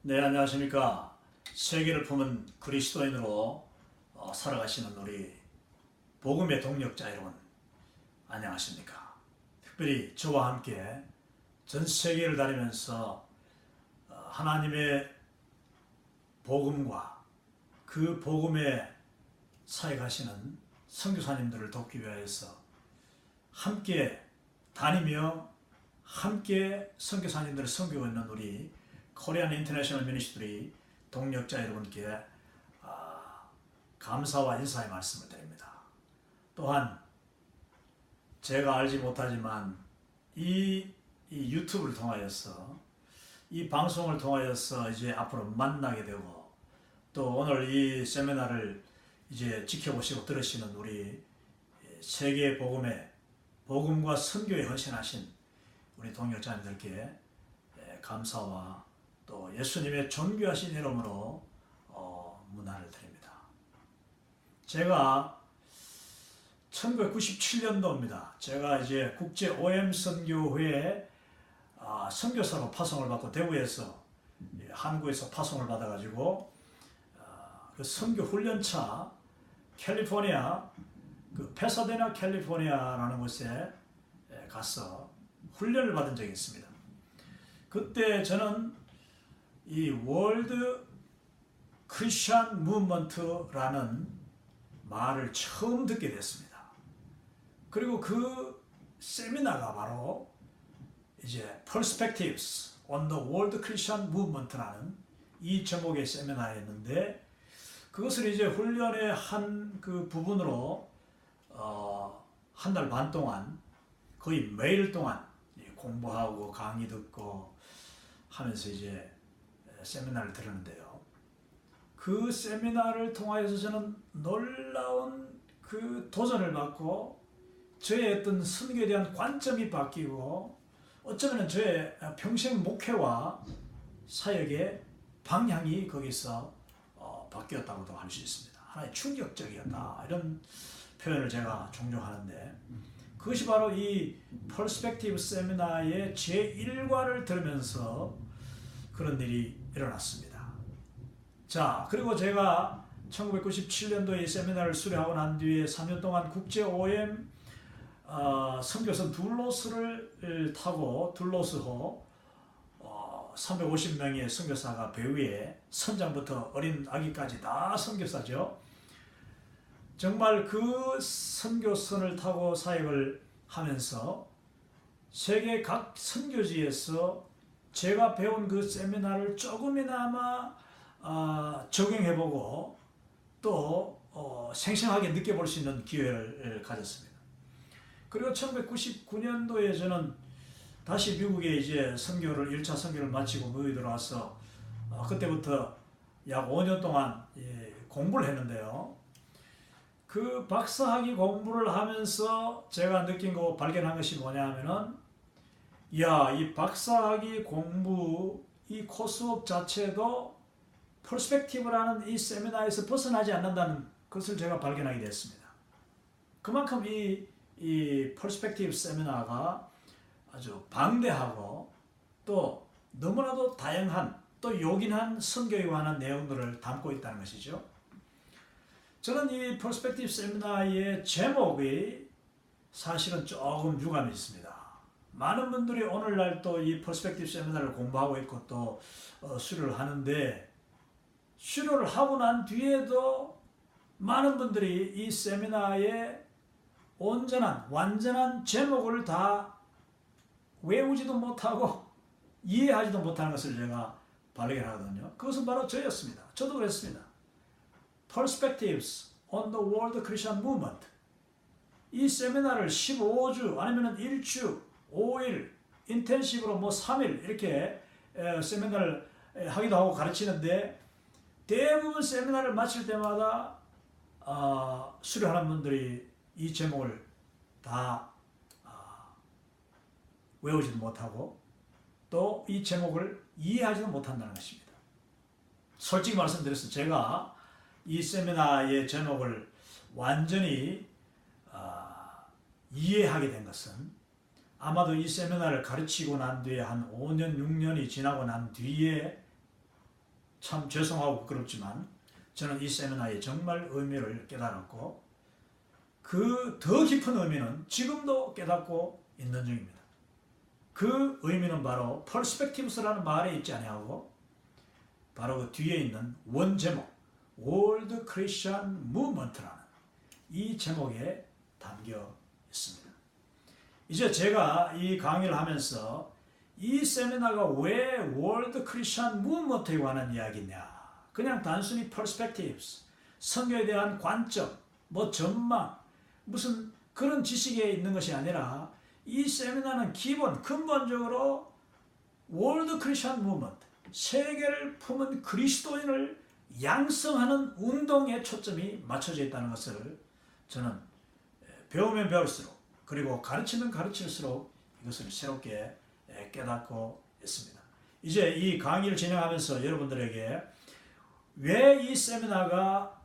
네, 안녕하십니까. 세계를 품은 그리스도인으로 살아가시는 우리 복음의 동력자 여러분, 안녕하십니까. 특별히 저와 함께 전 세계를 다니면서 하나님의 복음과 그 복음에 사역하시는 선교사님들을 돕기 위해서 함께 다니며 함께 선교사님들을 섬기고 있는 우리 코리안 인터내셔널 미니스트리 동력자 여러분께 감사와 인사의 말씀을 드립니다. 또한 제가 알지 못하지만 이 유튜브를 통하여서 이 방송을 통하여서 이제 앞으로 만나게 되고 또 오늘 이 세미나를 이제 지켜보시고 들으시는 우리 세계 복음의 복음과 선교에 헌신하신 우리 동역자님들께 감사와 또 예수님의 존귀하신 이름으로 문안을 드립니다. 제가 1997년도입니다. 제가 이제 국제 OM 선교회 선교사로 파송을 받고 대구에서 한국에서 파송을 받아가지고 그 선교 훈련차 캘리포니아 그 페사데나 캘리포니아라는 곳에 가서 훈련을 받은 적이 있습니다. 그때 저는 이 월드 크리스천 무브먼트라는 말을 처음 듣게 됐습니다. 그리고 그 세미나가 바로 이제 Perspectives on the World Christian Movement라는 이 제목의 세미나였는데 그것을 이제 훈련의 한 그 부분으로 한 달 반 동안 거의 매일 동안 공부하고 강의 듣고 하면서 이제 세미나를 들었는데요. 그 세미나를 통하여서 저는 놀라운 그 도전을 받고 저의 어떤 선교에 대한 관점이 바뀌고 어쩌면 저의 평생 목회와 사역의 방향이 거기서 바뀌었다고도 할 수 있습니다. 하나의 충격적이었다 이런 표현을 제가 종종 하는데 그것이 바로 이 퍼스펙티브 세미나의 제1과를 들으면서 그런 일이 일어났습니다. 자, 그리고 제가 1997년도에 이 세미나를 수료하고 난 뒤에 3년 동안 국제 OM 선교선 둘로스를 타고 둘로스호 350명의 선교사가 배 위에 선장부터 어린 아기까지 다 선교사죠. 정말 그 선교선을 타고 사역을 하면서 세계 각 선교지에서 제가 배운 그 세미나를 조금이나마 적용해보고 또 생생하게 느껴볼 수 있는 기회를 가졌습니다. 그리고 1999년도에 저는 다시 미국에 이제 선교를 1차 선교를 마치고 미국에 들어와서 그때부터 약 5년 동안 공부를 했는데요. 그 박사학위 공부를 하면서 제가 느낀 거 발견한 것이 뭐냐 하면은 이 박사학위 공부 이 코스업 자체도 퍼스펙티브라는 이 세미나에서 벗어나지 않는다는 것을 제가 발견하게 됐습니다. 그만큼 이 퍼스펙티브 세미나가 아주 방대하고 또 너무나도 다양한 또 요긴한 선교에 관한 내용들을 담고 있다는 것이죠. 저는 이 퍼스펙티브 세미나의 제목이 사실은 조금 유감이 있습니다. 많은 분들이 오늘날 또 이 퍼스펙티브 세미나를 공부하고 있고 또 수료를 하는데 수료를 하고 난 뒤에도 많은 분들이 이 세미나의 완전한 제목을 다 외우지도 못하고 이해하지도 못하는 것을 제가 발견하거든요. 그것은 바로 저였습니다. 저도 그랬습니다. Perspectives on the World Christian Movement 이 세미나를 15주 아니면 1주, 5일, 인텐시브로 3일 이렇게 세미나를 하기도 하고 가르치는데 대부분 세미나를 마칠 때마다 수료하는 분들이 이 제목을 다 외우지도 못하고 또 이 제목을 이해하지도 못한다는 것입니다. 솔직히 말씀드려서 제가 이 세미나의 제목을 완전히 이해하게 된 것은 아마도 이 세미나를 가르치고 난 뒤에 한 5년, 6년이 지나고 난 뒤에 참 죄송하고 부끄럽지만 저는 이 세미나의 정말 의미를 깨달았고 그 더 깊은 의미는 지금도 깨닫고 있는 중입니다. 그 의미는 바로 퍼스펙티브스라는 말에 있지 아니하고 바로 그 뒤에 있는 원 제목 World Christian Movement라는 이 제목에 담겨 있습니다. 이제 제가 이 강의를 하면서 이 세미나가 왜 World Christian Movement에 관한 이야기냐, 그냥 단순히 perspectives, 성경에 대한 관점, 뭐 전망, 무슨 그런 지식에 있는 것이 아니라 이 세미나는 근본적으로 World Christian Movement, 세계를 품은 그리스도인을 양성하는 운동에 초점이 맞춰져 있다는 것을 저는 배우면 배울수록 그리고 가르치면 가르칠수록 이것을 새롭게 깨닫고 있습니다. 이제 이 강의를 진행하면서 여러분들에게 왜 이 세미나가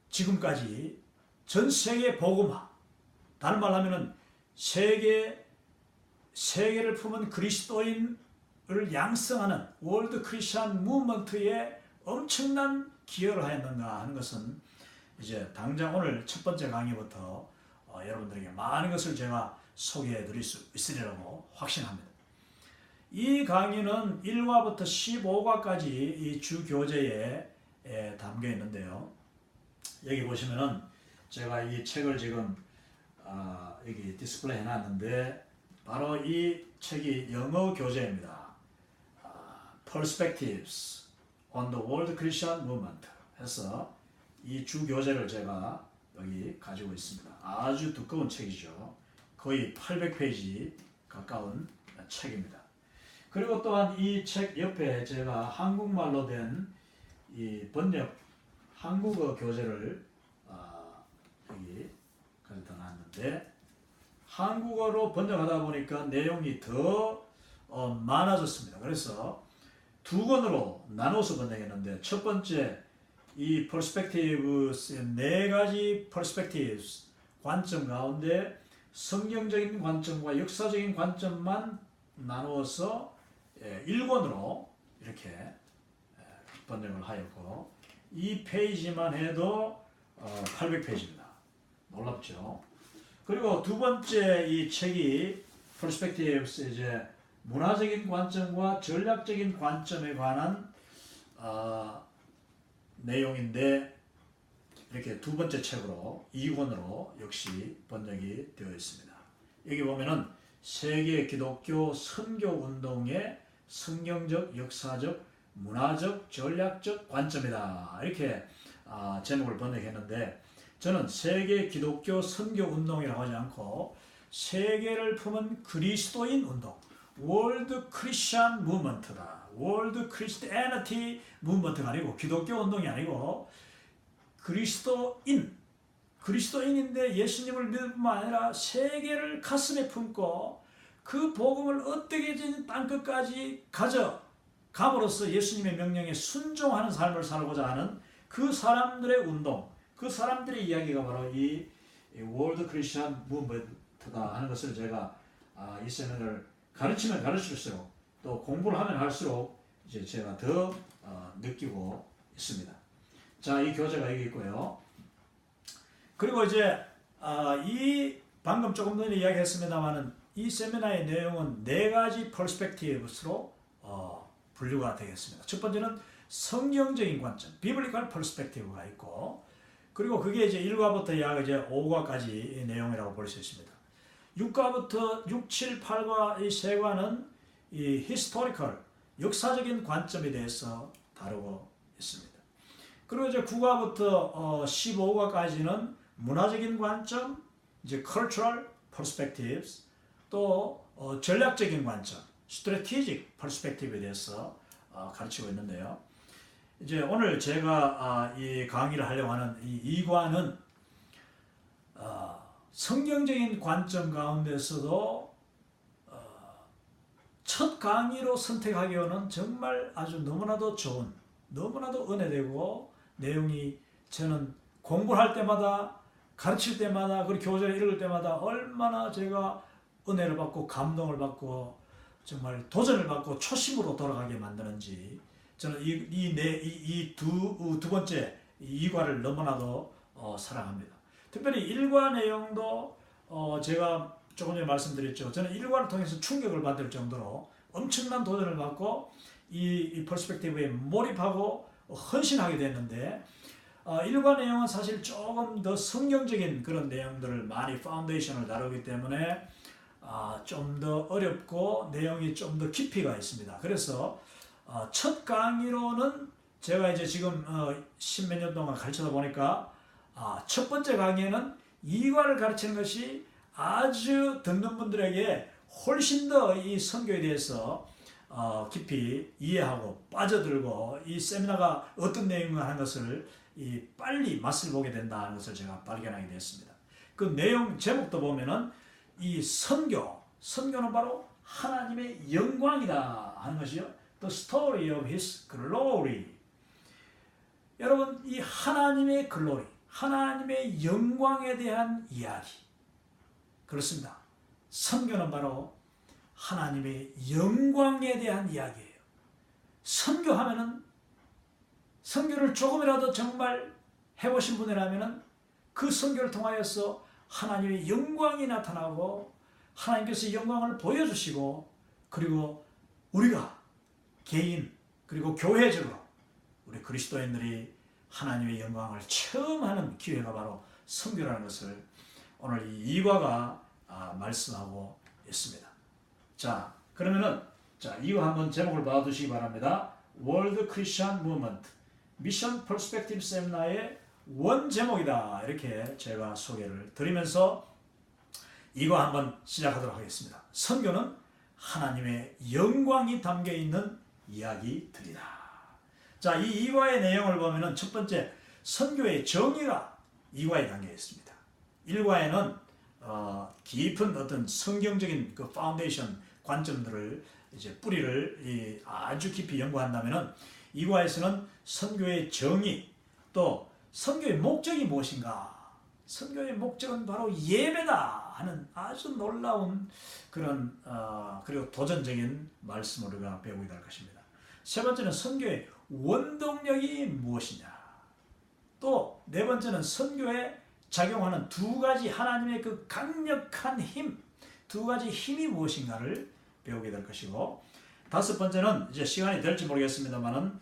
지금까지 전 세계 복음화, 다른 말로 하면은 세계를 품은 그리스도인을 양성하는 월드 크리스천 무브먼트에 엄청난 기여를 하였는가 하는 것은 이제 당장 오늘 첫 번째 강의부터 여러분들에게 많은 것을 제가 소개해 드릴 수 있으리라고 확신합니다. 이 강의는 1화부터 15화까지 이 주 교재에 담겨 있는데요. 여기 보시면은 제가 이 책을 지금 여기 디스플레이 해놨는데 바로 이 책이 영어 교재입니다. Perspectives on the World Christian Movement 해서 이 주 교재를 제가 여기 가지고 있습니다. 아주 두꺼운 책이죠. 거의 800페이지 가까운 책입니다. 그리고 또한 이 책 옆에 제가 한국말로 된 이 번역 한국어 교재를 여기 가져다 놨는데 한국어로 번역하다 보니까 내용이 더 많아졌습니다. 그래서 두 권으로 나눠서 번역했는데 첫 번째 이 퍼스펙티브스의 네 가지 퍼스펙티브스 관점 가운데 성경적인 관점과 역사적인 관점만 나누어서 1권으로 이렇게 번역을 하였고 이 페이지만 해도 800페이지입니다. 놀랍죠? 그리고 두 번째 이 책이 Perspectives 이제 문화적인 관점과 전략적인 관점에 관한 내용인데 이렇게 두 번째 책으로 2권으로 역시 번역이 되어 있습니다. 여기 보면은 세계 기독교 선교 운동의 성경적, 역사적, 문화적, 전략적 관점이다. 이렇게 제목을 번역했는데 저는 세계 기독교 선교 운동이라고 하지 않고 세계를 품은 그리스도인 운동, 월드 크리스천 무브먼트다. 월드 크리스티애니티 무브먼트가 아니고 기독교 운동이 아니고 그리스도인인데 예수님을 믿을 뿐만 아니라 세계를 가슴에 품고 그 복음을 어떻게든 땅끝까지 가져감으로써 예수님의 명령에 순종하는 삶을 살고자 하는 그 사람들의 운동, 그 사람들의 이야기가 바로 이 월드 크리스천 무브먼트다 하는 것을 제가 이 세미나를 가르치면 가르칠수록 또 공부를 하면 할수록 이제 제가 더 느끼고 있습니다. 자, 이 교재가 여기 있고요. 그리고 이제 이 방금 조금 전에 이야기했습니다만은 이 세미나의 내용은 네 가지 퍼스펙티브스로 분류가 되겠습니다. 첫 번째는 성경적인 관점, 비블리컬 퍼스펙티브가 있고, 그리고 그게 이제 1과부터 약 이제 5과까지 내용이라고 볼 수 있습니다. 6과부터 6, 7, 8과 이 세 과는 이 히스토리컬, 역사적인 관점에 대해서 다루고 있습니다. 그리고 이제 9과부터 15과까지는 문화적인 관점, 이제 cultural perspectives, 또 전략적인 관점, strategic perspective에 대해서 가르치고 있는데요. 이제 오늘 제가 이 강의를 하려고 하는 이 2과는 성경적인 관점 가운데서도 첫 강의로 선택하기에는 정말 아주 너무나도 좋은, 너무나도 은혜되고 내용이 저는 공부를 할 때마다 가르칠 때마다 그리고 교재를 읽을 때마다 얼마나 제가 은혜를 받고 감동을 받고 정말 도전을 받고 초심으로 돌아가게 만드는지 저는 두 번째 이과를 너무나도 사랑합니다. 특별히 일과 내용도 제가 조금 전에 말씀드렸죠. 저는 일과를 통해서 충격을 받을 정도로 엄청난 도전을 받고 이 퍼스펙티브에 몰입하고 헌신하게 됐는데, 일과 내용은 사실 조금 더 성경적인 그런 내용들을 많이 파운데이션을 다루기 때문에 좀 더 어렵고 내용이 좀 더 깊이가 있습니다. 그래서 첫 강의로는 제가 이제 지금 십몇 년 동안 가르치다 보니까 첫 번째 강의에는 이과를 가르치는 것이 아주 듣는 분들에게 훨씬 더 이 선교에 대해서 깊이 이해하고 빠져들고 이 세미나가 어떤 내용을 하는 것을 빨리 맛을 보게 된다는 것을 제가 발견하게 됐습니다. 그 내용 제목도 보면은 이 선교는 바로 하나님의 영광이다 하는 것이요. The story of His glory. 여러분, 이 하나님의 글로리, 하나님의 영광에 대한 이야기. 그렇습니다. 선교는 바로 하나님의 영광에 대한 이야기예요. 선교하면은, 선교를 조금이라도 정말 해보신 분이라면은 그 선교를 통하여서 하나님의 영광이 나타나고 하나님께서 영광을 보여주시고, 그리고 우리가 개인 그리고 교회적으로 우리 그리스도인들이 하나님의 영광을 처음 하는 기회가 바로 선교라는 것을 오늘 이 이과가 말씀하고 있습니다. 자, 그러면은 이거 한번 제목을 봐두시기 바랍니다. World Christian Movement 미션 퍼스펙티브 세미나의 원 제목이다. 이렇게 제가 소개를 드리면서 이거 한번 시작하도록 하겠습니다. 선교는 하나님의 영광이 담겨 있는 이야기들이다. 자, 이 이과의 내용을 보면은 첫 번째 선교의 정의가 이과에 담겨 있습니다. 1과에는 깊은 어떤 성경적인 그 파운데이션 관점들을 이제 뿌리를 아주 깊이 연구한다면은 2과에서는 선교의 정의, 또 선교의 목적이 무엇인가? 선교의 목적은 바로 예배다 하는 아주 놀라운 그런 그리고 도전적인 말씀을 우리가 배우게 될 것입니다. 세 번째는 선교의 원동력이 무엇이냐? 또 네 번째는 선교에 작용하는 두 가지 하나님의 그 강력한 힘, 두 가지 힘이 무엇인가를 배우게 될 것이고, 다섯 번째는 이제 시간이 될지 모르겠습니다만은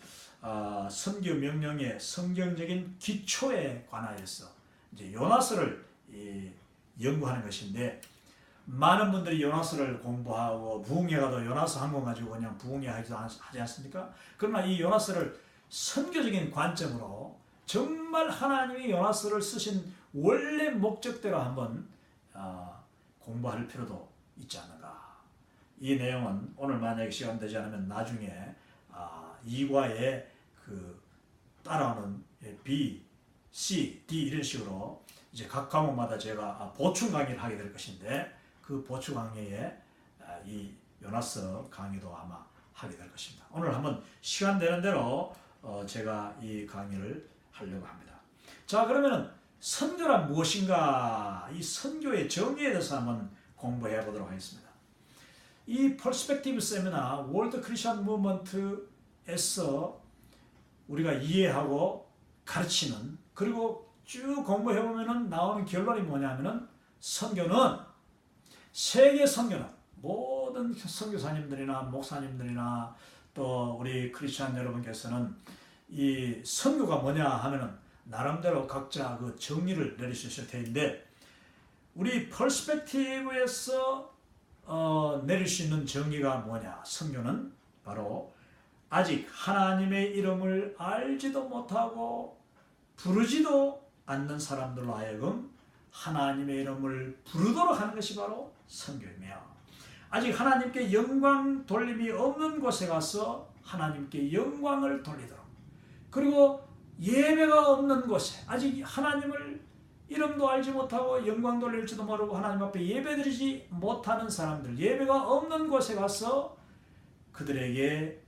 선교 명령의 성경적인 기초에 관하여서 이제 요나서를 연구하는 것인데, 많은 분들이 요나서를 공부하고 부흥회 가도 요나서 한 권 가지고 그냥 부흥회 하지 않습니까? 그러나 이 요나서를 선교적인 관점으로 정말 하나님이 요나서를 쓰신 원래 목적대로 한번 공부할 필요도 있지 않는가. 이 내용은 오늘 만약에 시간 되지 않으면 나중에 2과에 그 따라오는 B, C, D 이런 식으로 이제 각 과목마다 제가 보충 강의를 하게 될 것인데, 그 보충 강의에 이 요나서 강의도 아마 하게 될 것입니다. 오늘 한번 시간 되는 대로 제가 이 강의를 하려고 합니다. 자, 그러면은 선교란 무엇인가? 이 선교의 정의에 대해서 한번 공부해 보도록 하겠습니다. 이 퍼스펙티브 세미나 월드 크리스천 무브먼트에서 우리가 이해하고 가르치는, 그리고 쭉 공부해 보면은 나오는 결론이 뭐냐면은 선교는, 세계 선교는 모든 선교사님들이나 목사님들이나 또 우리 크리스천 여러분께서는 이 선교가 뭐냐 하면은 나름대로 각자 그 정의를 내릴 수 있을 텐데, 우리 퍼스펙티브에서 내릴 수 있는 정의가 뭐냐? 선교는 바로 아직 하나님의 이름을 알지도 못하고 부르지도 않는 사람들로 하여금 하나님의 이름을 부르도록 하는 것이 바로 선교이며, 아직 하나님께 영광 돌림이 없는 곳에 가서 하나님께 영광을 돌리도록, 그리고 예배가 없는 곳에 아직 하나님을 이름도 알지 못하고 영광 돌릴지도 모르고 하나님 앞에 예배드리지 못하는 사람들, 예배가 없는 곳에 가서 그들에게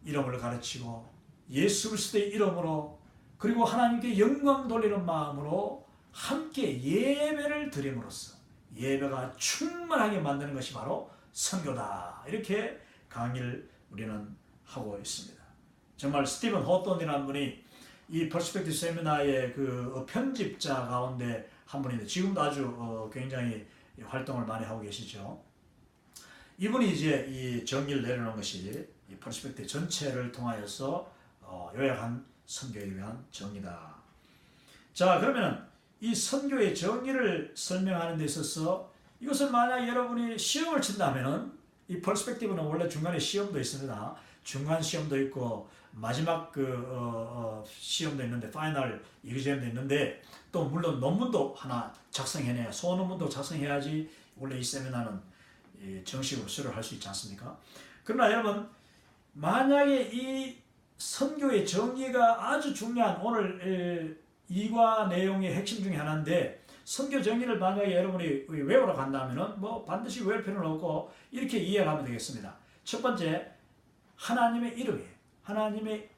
이름을 가르치고 예수 그리스도의 이름으로, 그리고 하나님께 영광 돌리는 마음으로 함께 예배를 드림으로써 예배가 충만하게 만드는 것이 바로 선교다. 이렇게 강의를 우리는 하고 있습니다. 정말 스티븐 호톤이라는 분이 이 퍼스펙티브 세미나의 그 편집자 가운데 한 분인데 지금도 아주 굉장히 활동을 많이 하고 계시죠. 이분이 이제 이 정리를 내려놓은 것이 이 퍼스펙티브 전체를 통하여서 요약한 선교에 대한 정의다. 자, 그러면은 이 선교의 정의를 설명하는 데 있어서 이것을 만약 여러분이 시험을 친다면은 이 퍼스펙티브는 원래 중간에 시험도 있습니다. 중간 시험도 있고 마지막 시험도 있는데 파이널 이그잼도 있는데 또 물론 논문도 하나 작성해내야 소논문도 작성해야지 원래 이 세미나는 정식으로 수료를 할 수 있지 않습니까? 그러나 여러분 만약에 이 선교의 정의가 아주 중요한 오늘 이과 내용의 핵심 중에 하나인데 선교 정의를 만약에 여러분이 외우러 간다면은 뭐 반드시 외울 필요는 없고 이렇게 이해를 하면 되겠습니다. 첫 번째 하나님의 이름이에요. 하나님의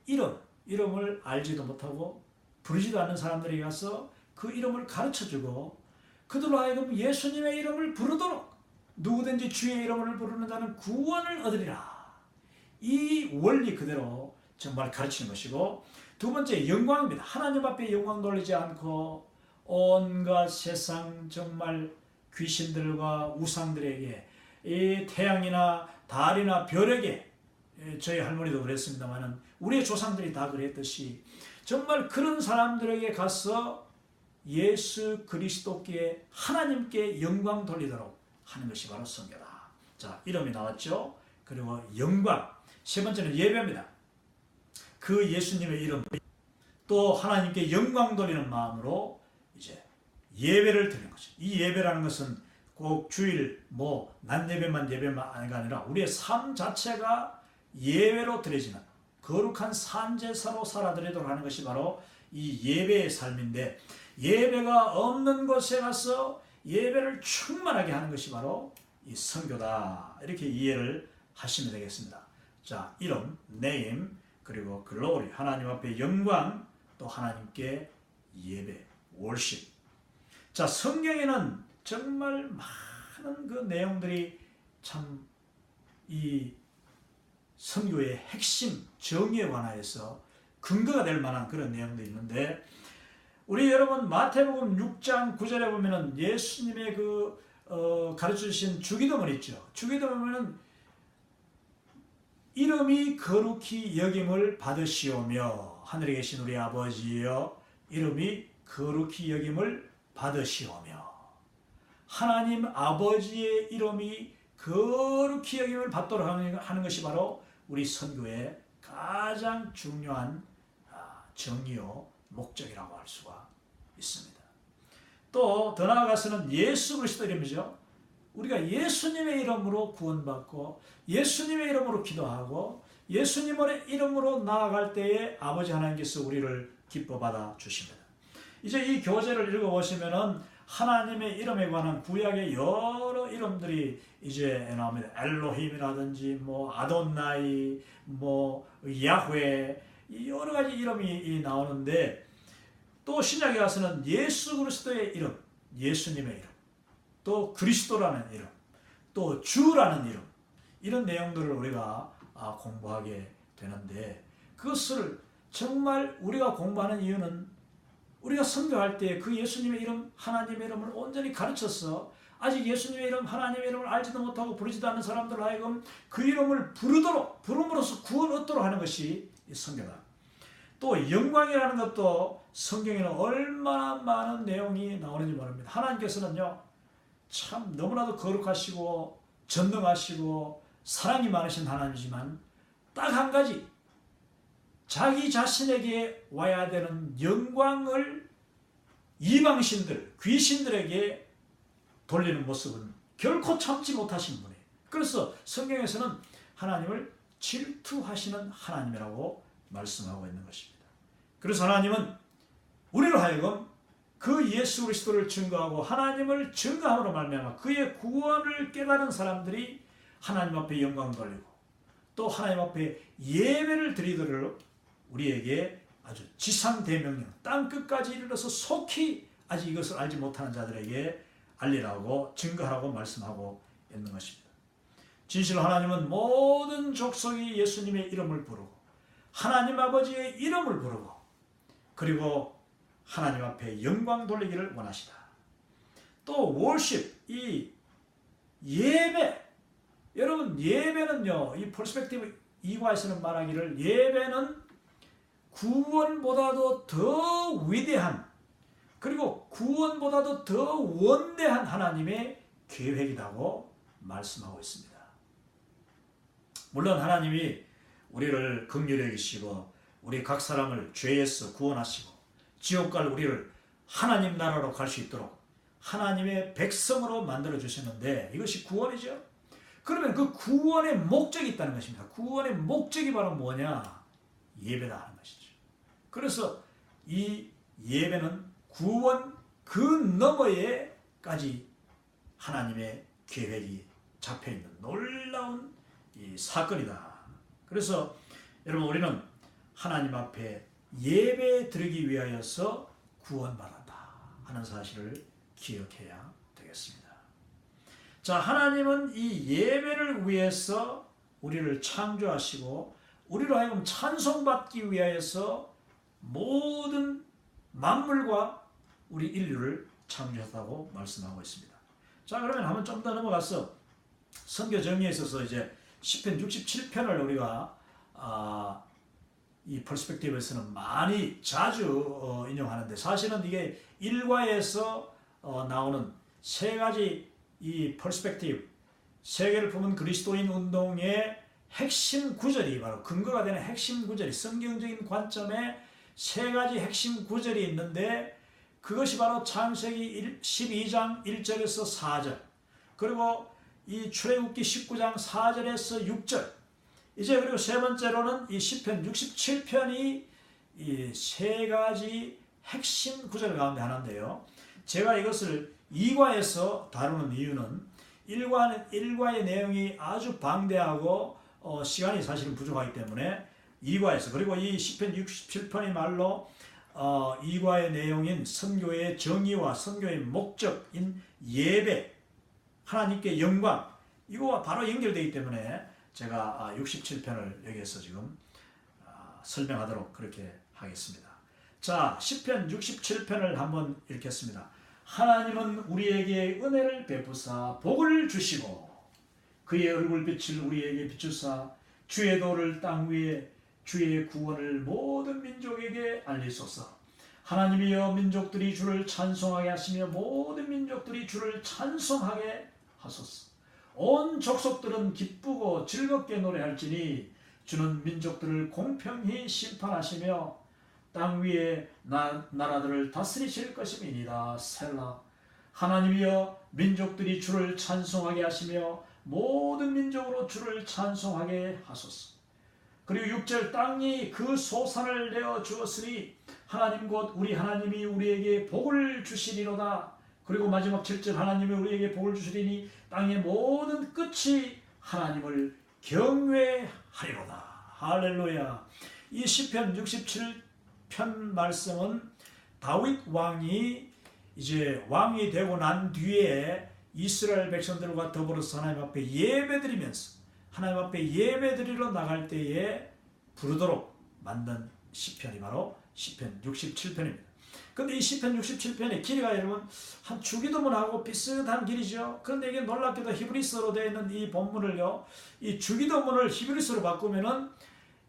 이름을 알지도 못하고 부르지도 않는 사람들이 가서 그 이름을 가르쳐주고 그들로 하여금 예수님의 이름을 부르도록 누구든지 주의 이름을 부르는 자는 구원을 얻으리라. 이 원리 그대로 정말 가르치는 것이고 두 번째 영광입니다. 하나님 앞에 영광 돌리지 않고 온갖 세상 정말 귀신들과 우상들에게 이 태양이나 달이나 별에게 저희 할머니도 그랬습니다만 우리의 조상들이 다 그랬듯이 정말 그런 사람들에게 가서 예수 그리스도께 하나님께 영광 돌리도록 하는 것이 바로 선교다. 자, 이름이 나왔죠. 그리고 영광. 세 번째는 예배입니다. 그 예수님의 이름 또 하나님께 영광 돌리는 마음으로 이제 예배를 드리는 거죠. 이 예배라는 것은 꼭 주일 낮 예배만 아니라 우리의 삶 자체가 예배로 드려지는 거룩한 산제사로 살아드리도록 하는 것이 바로 이 예배의 삶인데 예배가 없는 곳에 가서 예배를 충만하게 하는 것이 바로 이 선교다. 이렇게 이해를 하시면 되겠습니다. 자, 이름, name, 그리고 글로리, 하나님 앞에 영광, 또 하나님께 예배, worship. 자, 성경에는 정말 많은 그 내용들이 참 이 선교의 핵심 정의에 관하여서 근거가 될 만한 그런 내용도 있는데 우리 여러분 마태복음 6장 9절에 보면은 예수님의 가르쳐 주신 주기도문 있죠. 주기도문은 이름이 거룩히 여김을 받으시오며 하늘에 계신 우리 아버지여 이름이 거룩히 여김을 받으시오며 하나님 아버지의 이름이 거룩히 여김을 받도록 하는 것이 바로 우리 선교의 가장 중요한 정의요 목적이라고 할 수가 있습니다. 또 더 나아가서는 예수 그리스도 이름이죠. 우리가 예수님의 이름으로 구원받고 예수님의 이름으로 기도하고 예수님의 이름으로 나아갈 때에 아버지 하나님께서 우리를 기뻐 받아 주십니다. 이제 이 교재를 읽어보시면은 하나님의 이름에 관한 구약의 여러 이름들이 이제 나옵니다. 엘로힘이라든지 아돈나이, 야훼 여러 가지 이름이 나오는데 또 신약에 가서는 예수 그리스도의 이름, 예수님의 이름, 또 그리스도라는 이름, 또 주라는 이름 이런 내용들을 우리가 공부하게 되는데 그것을 정말 우리가 공부하는 이유는 우리가 선교할 때 그 예수님의 이름, 하나님의 이름을 온전히 가르쳐서 아직 예수님의 이름, 하나님의 이름을 알지도 못하고 부르지도 않는 사람들 하여금 그 이름을 부름으로써 구원 얻도록 하는 것이 선교다. 또 영광이라는 것도 성경에는 얼마나 많은 내용이 나오는지 모릅니다. 하나님께서는요 참 너무나도 거룩하시고 전능하시고 사랑이 많으신 하나님이지만 딱 한 가지 자기 자신에게 와야 되는 영광을 이방신들, 귀신들에게 돌리는 모습은 결코 참지 못하신 분이에요. 그래서 성경에서는 하나님을 질투하시는 하나님이라고 말씀하고 있는 것입니다. 그래서 하나님은 우리로 하여금 그 예수 그리스도를 증거하고 하나님을 증거함으로 말미암아 그의 구원을 깨달은 사람들이 하나님 앞에 영광을 돌리고 또 하나님 앞에 예배를 드리도록 우리에게 아주 지상대명령 땅끝까지 이르러서 속히 아직 이것을 알지 못하는 자들에게 알리라고 증거하라고 말씀하고 있는 것입니다. 진실 하나님은 모든 족속이 예수님의 이름을 부르고 하나님 아버지의 이름을 부르고 그리고 하나님 앞에 영광 돌리기를 원하시다. 또 월십, 이 예배, 여러분 예배는요, 이 퍼스펙티브 2과에서는 말하기를 예배는 구원보다도 더 위대한 그리고 구원보다도 더 원대한 하나님의 계획이라고 말씀하고 있습니다. 물론 하나님이 우리를 긍휼히 여기시고 우리 각 사람을 죄에서 구원하시고 지옥 갈 우리를 하나님 나라로 갈 수 있도록 하나님의 백성으로 만들어 주셨는데 이것이 구원이죠. 그러면 그 구원의 목적이 있다는 것입니다. 구원의 목적이 바로 뭐냐? 예배다 하는 것이죠. 그래서 이 예배는 구원 그 너머에까지 하나님의 계획이 잡혀있는 놀라운 이 사건이다. 그래서 여러분 우리는 하나님 앞에 예배 드리기 위하여서 구원받았다 하는 사실을 기억해야 되겠습니다. 자, 하나님은 이 예배를 위해서 우리를 창조하시고 우리로 하여금 찬송받기 위하여서 모든 만물과 우리 인류를 창조했다고 말씀하고 있습니다. 자, 그러면 한번 좀 더 넘어가서 선교 정리에 있어서 이제 시편 67편을 우리가 이 퍼스펙티브에서는 많이 자주 인용하는데 사실은 이게 일과에서 나오는 세 가지 이 퍼스펙티브 세계를 품은 그리스도인 운동의 핵심 구절이 바로 근거가 되는 핵심 구절이 성경적인 관점에 세 가지 핵심 구절이 있는데 그것이 바로 창세기 12장 1절에서 4절 그리고 이 출애굽기 19장 4절에서 6절 이제 그리고 세 번째로는 이 시편 67편이 이 세 가지 핵심 구절 가운데 하나인데요. 제가 이것을 2과에서 다루는 이유는 1과의 내용이 아주 방대하고 시간이 사실은 부족하기 때문에 2과에서 그리고 이 시편 67편이 말로 2과의 내용인 선교의 정의와 선교의 목적인 예배 하나님께 영광 이거와 바로 연결되기 때문에 제가 67편을 여기에서 지금 설명하도록 그렇게 하겠습니다. 자, 시편 67편을 한번 읽겠습니다. 하나님은 우리에게 은혜를 베푸사 복을 주시고 그의 얼굴빛을 우리에게 비추사 주의 도를 땅 위에 주의 구원을 모든 민족에게 알리소서. 하나님이여 민족들이 주를 찬송하게 하시며 모든 민족들이 주를 찬송하게 하소서. 온 족속들은 기쁘고 즐겁게 노래할지니 주는 민족들을 공평히 심판하시며 땅 위에 나라들을 다스리실 것임이니라. 셀라. 하나님이여 민족들이 주를 찬송하게 하시며 모든 민족으로 주를 찬송하게 하소서. 그리고 6절 땅이 그 소산을 내어 주었으니 하나님 곧 우리 하나님이 우리에게 복을 주시리로다. 그리고 마지막 7절 하나님이 우리에게 복을 주시리니 땅의 모든 끝이 하나님을 경외하리로다. 할렐루야. 이 시편 67편 말씀은 다윗 왕이 이제 왕이 되고 난 뒤에 이스라엘 백성들과 더불어서 하나님 앞에 예배드리면서 하나님 앞에 예배드리러 나갈 때에 부르도록 만든 시편이 바로 시편 67편입니다. 근데 이 시편 67편의 길이가 여러분 한 주기도문하고 비슷한 길이죠. 그런데 이게 놀랍게도 히브리서로 되어 있는 이 본문을요, 이 주기도문을 히브리서로 바꾸면은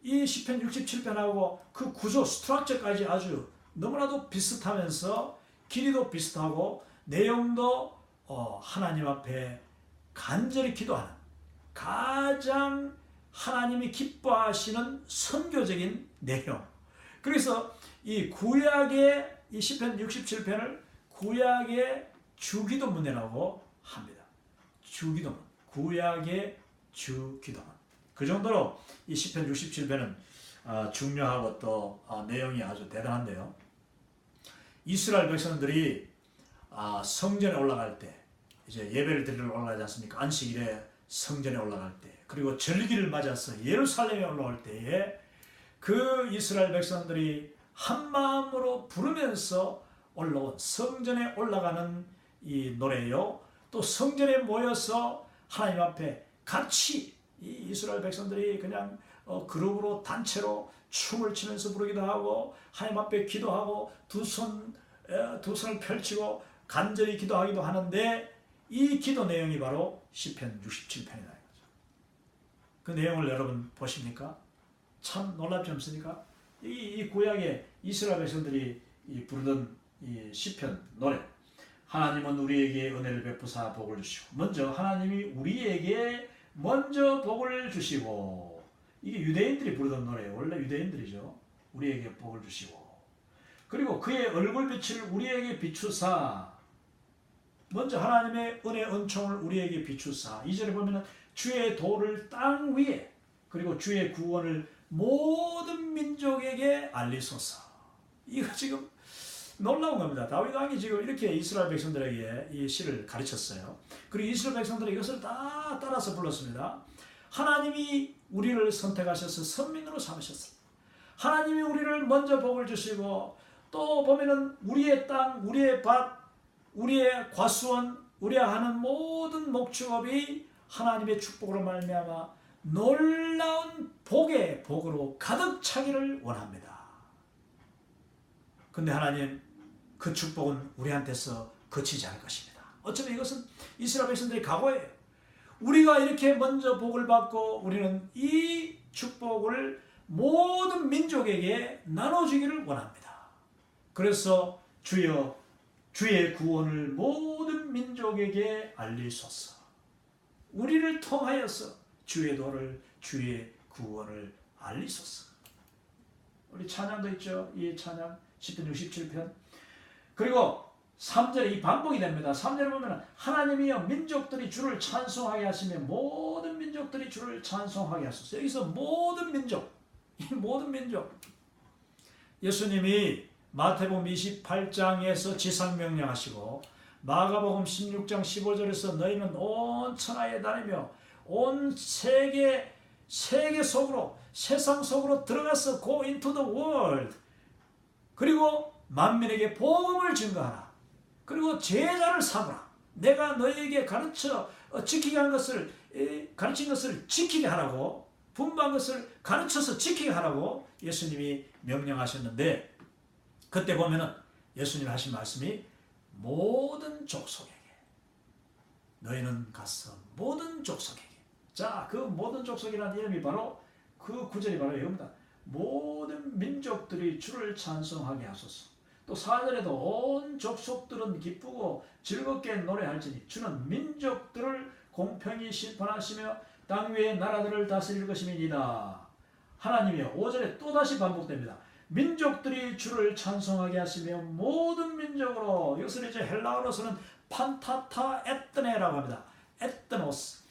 이 시편 67편하고 그 구조, 스트럭처까지 아주 너무나도 비슷하면서 길이도 비슷하고 내용도 하나님 앞에 간절히 기도하는 가장 하나님이 기뻐하시는 선교적인 내용. 그래서 이 구약의 이 시편 67편을 구약의 주기도문이라고 합니다. 주기도문, 구약의 주기도문. 그 정도로 이 시편 67편은 중요하고 또 내용이 아주 대단한데요. 이스라엘 백성들이 성전에 올라갈 때 이제 예배를 드리러 올라가지 않습니까? 안식일에 성전에 올라갈 때 그리고 절기를 맞아서 예루살렘에 올라올 때에 그 이스라엘 백성들이 한 마음으로 부르면서 올라온 성전에 올라가는 이 노래요. 또 성전에 모여서 하나님 앞에 같이 이 이스라엘 백성들이 그냥 그룹으로 단체로 춤을 추면서 부르기도 하고 하나님 앞에 기도하고 두 손을 펼치고 간절히 기도하기도 하는데 이 기도 내용이 바로 시편 67편이라는 거죠. 그 내용을 여러분 보십니까? 참 놀랍지 않습니까? 이 구약의 이스라엘 백성들이 부르던 이 시편 노래, 하나님은 우리에게 은혜를 베푸사 복을 주시고, 먼저 하나님이 우리에게 먼저 복을 주시고, 이게 유대인들이 부르던 노래예요. 원래 유대인들이죠. 우리에게 복을 주시고, 그리고 그의 얼굴빛을 우리에게 비추사, 먼저 하나님의 은혜 은총을 우리에게 비추사. 2절에 보면은 주의 도를 땅 위에, 그리고 주의 구원을 모든 민족에게 알리소서. 이거 지금 놀라운 겁니다. 다윗 왕이 지금 이렇게 이스라엘 백성들에게 이 시를 가르쳤어요. 그리고 이스라엘 백성들이 이것을 다 따라서 불렀습니다. 하나님이 우리를 선택하셔서 선민으로 삼으셨습니다. 하나님이 우리를 먼저 복을 주시고, 또 보면은 우리의 땅, 우리의 밭, 우리의 과수원, 우리가 하는 모든 목축업이 하나님의 축복으로 말미암아 놀라운 복의 복으로 가득 차기를 원합니다. 근데 하나님, 그 축복은 우리한테서 그치지 않을 것입니다. 어쩌면 이것은 이스라엘 백성들의 각오예요. 우리가 이렇게 먼저 복을 받고 우리는 이 축복을 모든 민족에게 나눠주기를 원합니다. 그래서 주여, 주의 구원을 모든 민족에게 알리소서. 우리를 통하여서 주의 도를, 주의 구원을 알리소서. 우리 찬양도 있죠. 이 찬양 시편 67편. 그리고 3절에 이 반복이 됩니다. 3절에 보면 하나님이여 민족들이 주를 찬송하게 하시며 모든 민족들이 주를 찬송하게 하소서. 여기서 모든 민족, 이 모든 민족, 예수님이 마태복음 28장에서 지상명령하시고 마가복음 16장 15절에서 너희는 온 천하에 다니며 온 세계 속으로, 세상 속으로 들어가서 go into the world, 그리고 만민에게 복음을 증거하라. 그리고 제자를 삼으라. 내가 너희에게 가르쳐 지키게 한 것을, 가르친 것을 지키게 하라고, 분부한 것을 가르쳐서 지키게 하라고 예수님이 명령하셨는데, 그때 보면은 예수님이 하신 말씀이 모든 족속에게, 너희는 가서 모든 족속에게. 자, 그 모든 족속이라는 이름이 바로, 그 구절이 바로 이겁니다. 모든 민족들이 주를 찬송하게 하소서. 또 4절에도 온 족속들은 기쁘고 즐겁게 노래할지니 주는 민족들을 공평히 심판하시며 땅 위의 나라들을 다스릴 것임이니이다. 하나님이여, 5절에 또다시 반복됩니다. 민족들이 주를 찬송하게 하시며 모든 민족으로, 이것을 이제 헬라어로서는 판타타 에뜨네라고 합니다. 에뜨노스.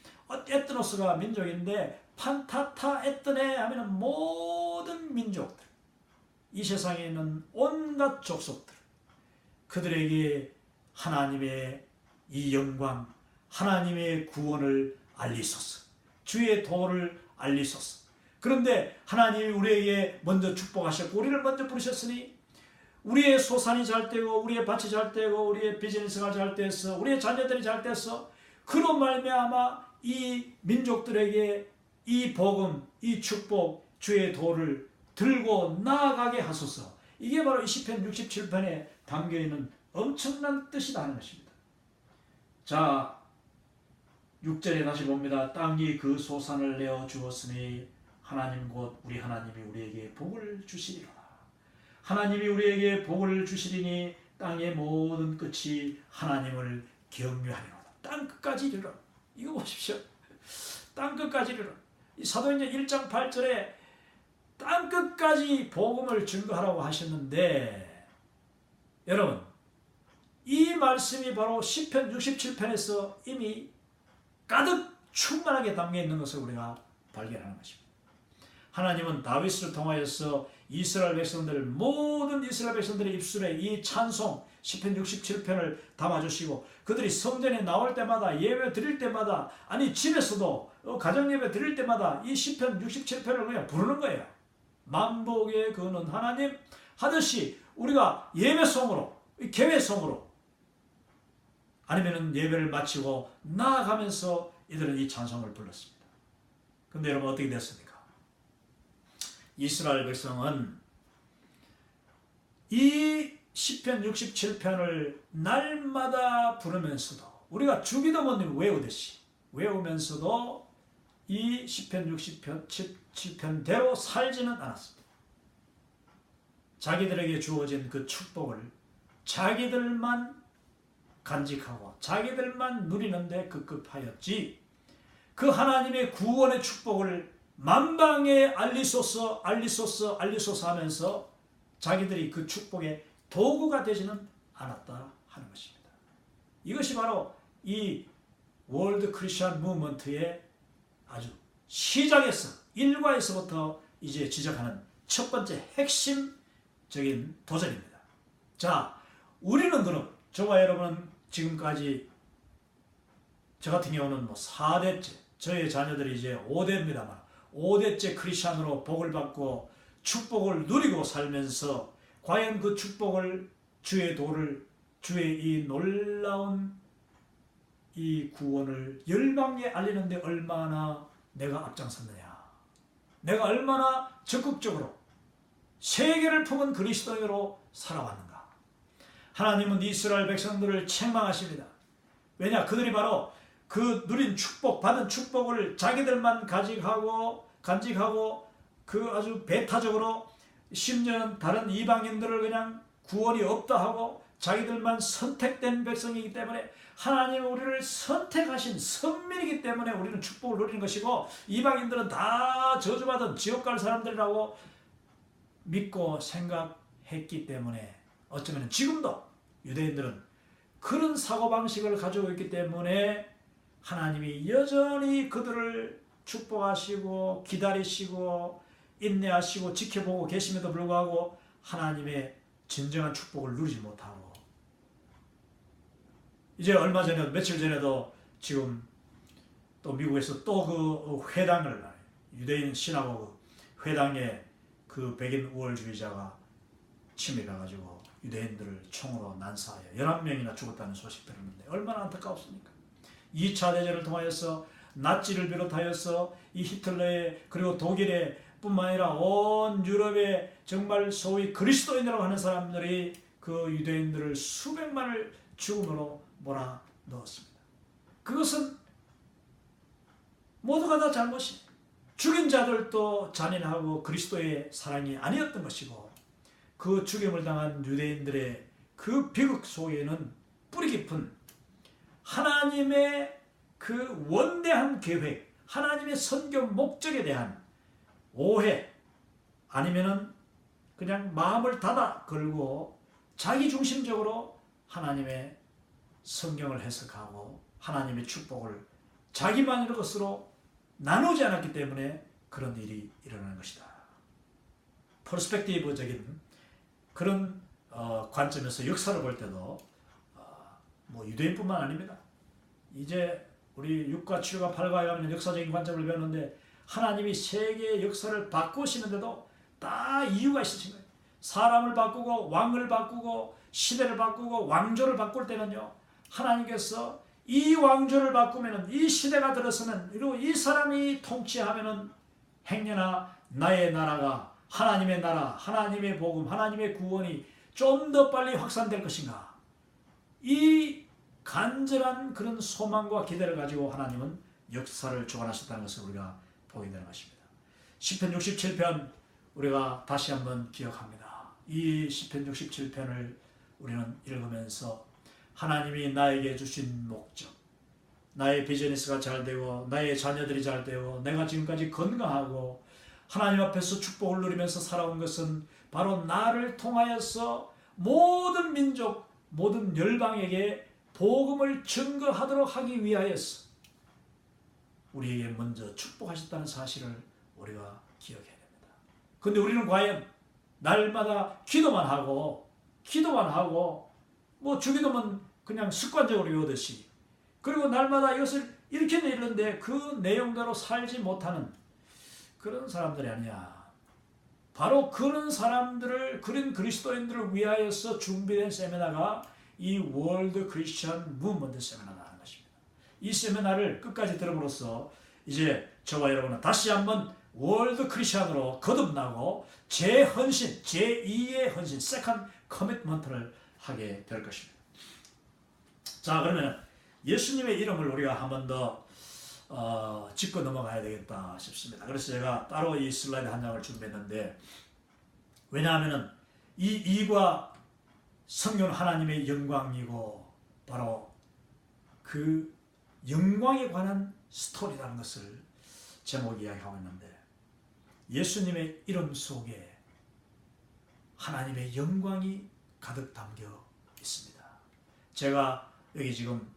에뜨노스가 민족인데 판타타 에뜨네 하면 모든 민족들, 이 세상에 있는 온갖 족속들, 그들에게 하나님의 이 영광, 하나님의 구원을 알리소서. 주의 도를 알리소서. 그런데 하나님이 우리에게 먼저 축복하셨고 우리를 먼저 부르셨으니 우리의 소산이 잘 되고 우리의 밭이 잘 되고 우리의 비즈니스가 잘 돼서 우리의 자녀들이 잘 돼서 그로 말미암아 이 민족들에게 이 복음, 이 축복, 주의 도를 들고 나아가게 하소서. 이게 바로 이 시편 67편에 담겨있는 엄청난 뜻이다 하는 것입니다. 자, 6절에 다시 봅니다. 땅이 그 소산을 내어 주었으니 하나님 곧 우리 하나님이 우리에게 복을 주시리로다. 하나님이 우리에게 복을 주시리니 땅의 모든 끝이 하나님을 경외하리로다. 땅 끝까지 이르러. 이거 보십시오. 땅 끝까지 이르러. 이 사도행전 1장 8절에 땅 끝까지 복음을 증거하라고 하셨는데, 여러분, 이 말씀이 바로 시편 67편에서 이미 가득 충만하게 담겨 있는 것을 우리가 발견하는 것입니다. 하나님은 다윗을 통하여서 이스라엘 백성들, 모든 이스라엘 백성들의 입술에 이 찬송 시편 67편을 담아주시고 그들이 성전에 나올 때마다, 예배 드릴 때마다, 아니 집에서도 가정예배 드릴 때마다 이 시편 67편을 그냥 부르는 거예요. 만복의 근원 하나님 하듯이 우리가 예배송으로, 개회송으로, 아니면은 예배를 마치고 나아가면서 이들은 이 찬송을 불렀습니다. 근데 여러분 어떻게 됐습니까? 이스라엘 백성은 이 시편 67편을 날마다 부르면서도 우리가 주기도문을 외우면서도 이 시편 67편대로 살지는 않았습니다. 자기들에게 주어진 그 축복을 자기들만 간직하고 자기들만 누리는데 급급하였지, 그 하나님의 구원의 축복을 만방에 알리소서 하면서 자기들이 그 축복의 도구가 되지는 않았다 하는 것입니다. 이것이 바로 이 월드 크리스천 무브먼트의 아주 시작에서 일과에서부터 이제 지적하는 첫 번째 핵심적인 도전입니다. 자, 우리는 그럼 저와 여러분은 지금까지 저 같은 경우는 4대째, 저의 자녀들이 이제 5대입니다만 5대째 크리스천으로 복을 받고 축복을 누리고 살면서 과연 그 축복을, 주의 도를, 주의 이 놀라운 이 구원을 열방에 알리는데 얼마나 내가 앞장섰느냐, 내가 얼마나 적극적으로 세계를 품은 그리스도인으로 살아왔는가. 하나님은 이스라엘 백성들을 책망하십니다. 왜냐? 그들이 바로 그 누린 축복, 받은 축복을 자기들만 간직하고 그 아주 배타적으로, 심지어는 다른 이방인들을 그냥 구원이 없다 하고 자기들만 선택된 백성이기 때문에, 하나님은 우리를 선택하신 선민이기 때문에 우리는 축복을 누리는 것이고 이방인들은 다 저주받은 지옥 갈 사람들이라고 믿고 생각했기 때문에, 어쩌면 지금도 유대인들은 그런 사고방식을 가지고 있기 때문에 하나님이 여전히 그들을 축복하시고 기다리시고 인내하시고 지켜보고 계심에도 불구하고 하나님의 진정한 축복을 누리지 못하고, 이제 얼마 전에, 며칠 전에도 지금 또 미국에서 또 그 회당을, 유대인 시나고그 회당에 그 백인 우월주의자가 침입해가지고 유대인들을 총으로 난사하여 11명이나 죽었다는 소식 들었는데 얼마나 안타까웠습니까? 2차 대전을 통하여서 나치를 비롯하여서 이 히틀러의, 그리고 독일의 뿐만 아니라 온 유럽의 정말 소위 그리스도인이라고 하는 사람들이 그 유대인들을 수백만을 죽음으로 몰아넣었습니다. 그것은 모두가 다 잘못이, 죽인 자들도 잔인하고 그리스도의 사랑이 아니었던 것이고, 그 죽임을 당한 유대인들의 그 비극 속에는 뿌리 깊은 하나님의 그 원대한 계획, 하나님의 선교 목적에 대한 오해, 아니면은 그냥 마음을 닫아 걸고 자기중심적으로 하나님의 성경을 해석하고 하나님의 축복을 자기만의 것으로 나누지 않았기 때문에 그런 일이 일어나는 것이다. 퍼스펙티브적인 그런 관점에서 역사를 볼 때도 뭐 유대인뿐만 아닙니다. 이제 우리 6과 7과 8과 하면 역사적인 관점을 배우는데 하나님이 세계의 역사를 바꾸시는데도 다 이유가 있으신 거예요. 사람을 바꾸고 왕을 바꾸고 시대를 바꾸고 왕조를 바꿀 때는요, 하나님께서 이 왕조를 바꾸면은, 이 시대가 들어서면, 그리고 이 사람이 통치하면은 행여나 나의 나라가, 하나님의 나라, 하나님의 복음, 하나님의 구원이 좀 더 빨리 확산될 것인가, 이 간절한 그런 소망과 기대를 가지고 하나님은 역사를 주관하셨다는 것을 우리가 보게 되는 것입니다. 시편 67편 우리가 다시 한번 기억합니다. 이 시편 67편을 우리는 읽으면서 하나님이 나에게 주신 목적, 나의 비즈니스가 잘 되고 나의 자녀들이 잘 되고 내가 지금까지 건강하고 하나님 앞에서 축복을 누리면서 살아온 것은 바로 나를 통하여서 모든 민족, 모든 열방에게 복음을 증거하도록 하기 위하여서 우리에게 먼저 축복하셨다는 사실을 우리가 기억해야 됩니다. 그런데 우리는 과연 날마다 기도만 하고 뭐 주기도면 그냥 습관적으로 외우듯이, 그리고 날마다 이것을 이렇게 내리는데 그 내용대로 살지 못하는 그런 사람들이 아니야. 바로 그런 사람들을, 그런 그리스도인들을 위하여서 준비된 세미나가 이 월드 크리스천 무브먼트 세미나라는 것입니다. 이 세미나를 끝까지 들음으로써 이제 저와 여러분은 다시 한번 월드 크리스천으로 거듭나고 재헌신, 제2의 헌신, 세컨 커미트먼트를 하게 될 것입니다. 자, 그러면 예수님의 이름을 우리가 한 번 더 짚고 넘어가야 되겠다 싶습니다. 그래서 제가 따로 이 슬라이드 한 장을 준비했는데, 왜냐하면 이 이과 성경은 하나님의 영광이고 바로 그 영광에 관한 스토리라는 것을 제목이 이야기하고 있는데, 예수님의 이름 속에 하나님의 영광이 가득 담겨 있습니다. 제가 여기 지금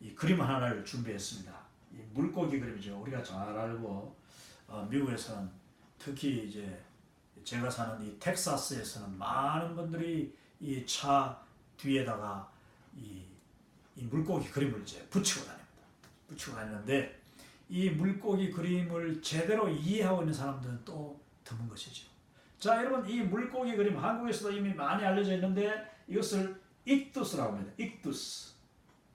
이 그림 하나를 준비했습니다. 이 물고기 그림이죠. 우리가 잘 알고 미국에서는 특히 이제 제가 사는 이 텍사스에서는 많은 분들이 이 차 뒤에다가 이 물고기 그림을 이제 붙이고 다닙니다. 붙이고 다니는데 이 물고기 그림을 제대로 이해하고 있는 사람들은 또 드문 것이죠. 자, 여러분, 이 물고기 그림 한국에서도 이미 많이 알려져 있는데 이것을 익두스라고 합니다. 익두스.